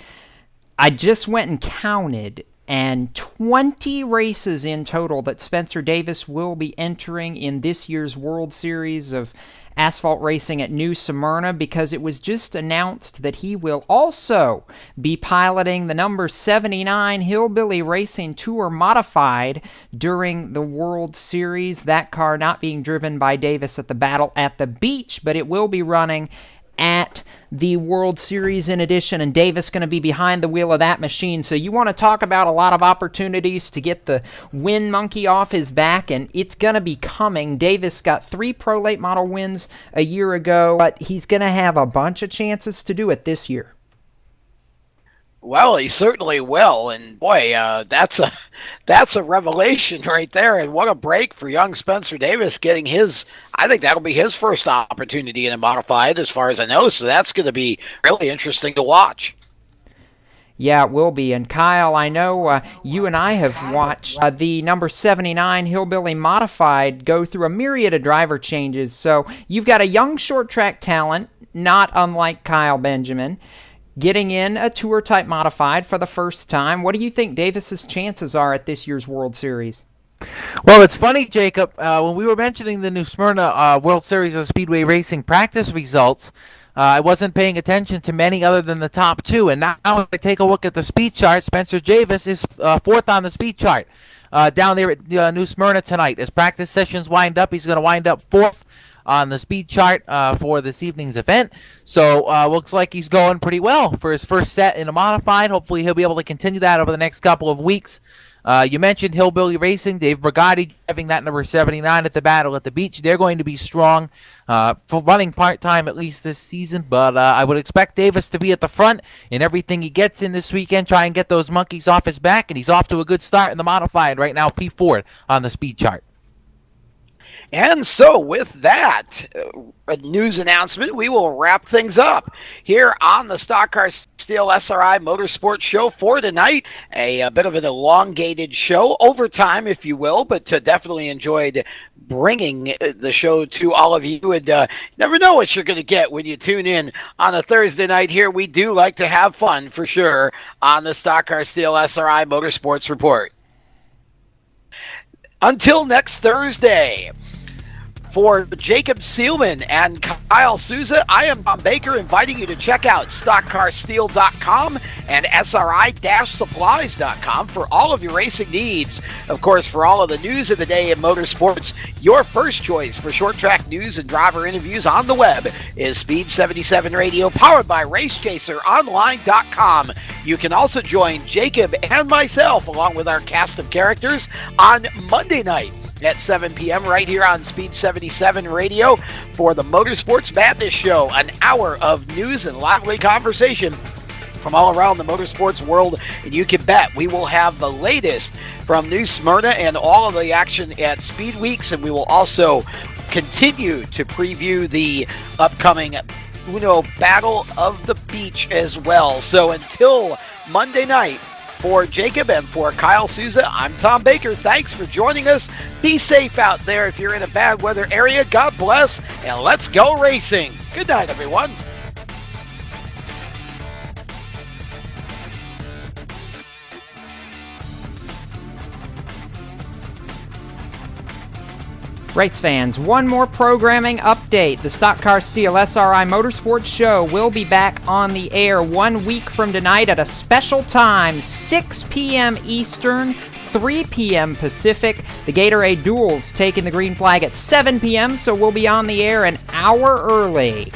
I just went and counted 120 races in total that Spencer Davis will be entering in this year's World Series of Asphalt Racing at New Smyrna, because it was just announced that he will also be piloting the number 79 Hillbilly Racing Tour Modified during the World Series. That car not being driven by Davis at the Battle at the Beach, but it will be running at the World Series in addition, and Davis going to be behind the wheel of that machine. So you want to talk about a lot of opportunities to get the win monkey off his back, and it's going to be coming. Davis got 3 Pro Late Model wins a year ago, but he's going to have a bunch of chances to do it this year. Well, he certainly will, and boy, that's a revelation right there, and what a break for young Spencer Davis getting his. I think that'll be his first opportunity in a modified, as far as I know. So that's going to be really interesting to watch. Yeah, it will be. And Kyle, I know you and I have watched the number 79 Hillbilly Modified go through a myriad of driver changes. So you've got a young short track talent, not unlike Kyle Benjamin, getting in a tour-type modified for the first time. What do you think Davis's chances are at this year's World Series? Well, it's funny, Jacob. When we were mentioning the New Smyrna World Series of Speedway Racing practice results, I wasn't paying attention to many other than the top 2. And now if I take a look at the speed chart, Spencer Davis is 4th on the speed chart down there at New Smyrna tonight. As practice sessions wind up, he's going to wind up 4th on the speed chart for this evening's event. So looks like he's going pretty well for his first set in a modified. Hopefully he'll be able to continue that over the next couple of weeks. You mentioned Hillbilly Racing, Dave Brigatti having that number 79 at the Battle at the Beach. They're going to be strong for running part-time at least this season, but I would expect Davis to be at the front in everything he gets in this weekend, try and get those monkeys off his back, and he's off to a good start in the modified right now, P4 on the speed chart. And so with that news announcement, we will wrap things up here on the Stock Car Steel SRI Motorsports Show for tonight. A bit of an elongated show, overtime if you will, but definitely enjoyed bringing the show to all of you. And never know what you're going to get when you tune in on a Thursday night here. We do like to have fun for sure on the Stock Car Steel SRI Motorsports Report. Until next Thursday, for Jacob Seelman and Kyle Souza, I am Tom Baker, inviting you to check out StockCarSteel.com and SRI-Supplies.com for all of your racing needs. Of course, for all of the news of the day in motorsports, your first choice for short track news and driver interviews on the web is Speed 77 Radio, powered by RaceChaserOnline.com. You can also join Jacob and myself, along with our cast of characters, on Monday night at 7 p.m. right here on Speed 77 Radio for the Motorsports Madness Show, an hour of news and lively conversation from all around the motorsports world. And you can bet we will have the latest from New Smyrna and all of the action at Speed Weeks, and we will also continue to preview the upcoming Uno Battle of the Beach as well. So until Monday night, for Jacob and for Kyle Souza, I'm Tom Baker. Thanks for joining us. Be safe out there if you're in a bad weather area. God bless, and let's go racing. Good night, everyone. Race fans, one more programming update. The Stock Car Steel SRI Motorsports Show will be back on the air 1 week from tonight at a special time, 6 p.m. Eastern, 3 p.m. Pacific. The Gatorade Duels taking the green flag at 7 p.m., so we'll be on the air an hour early.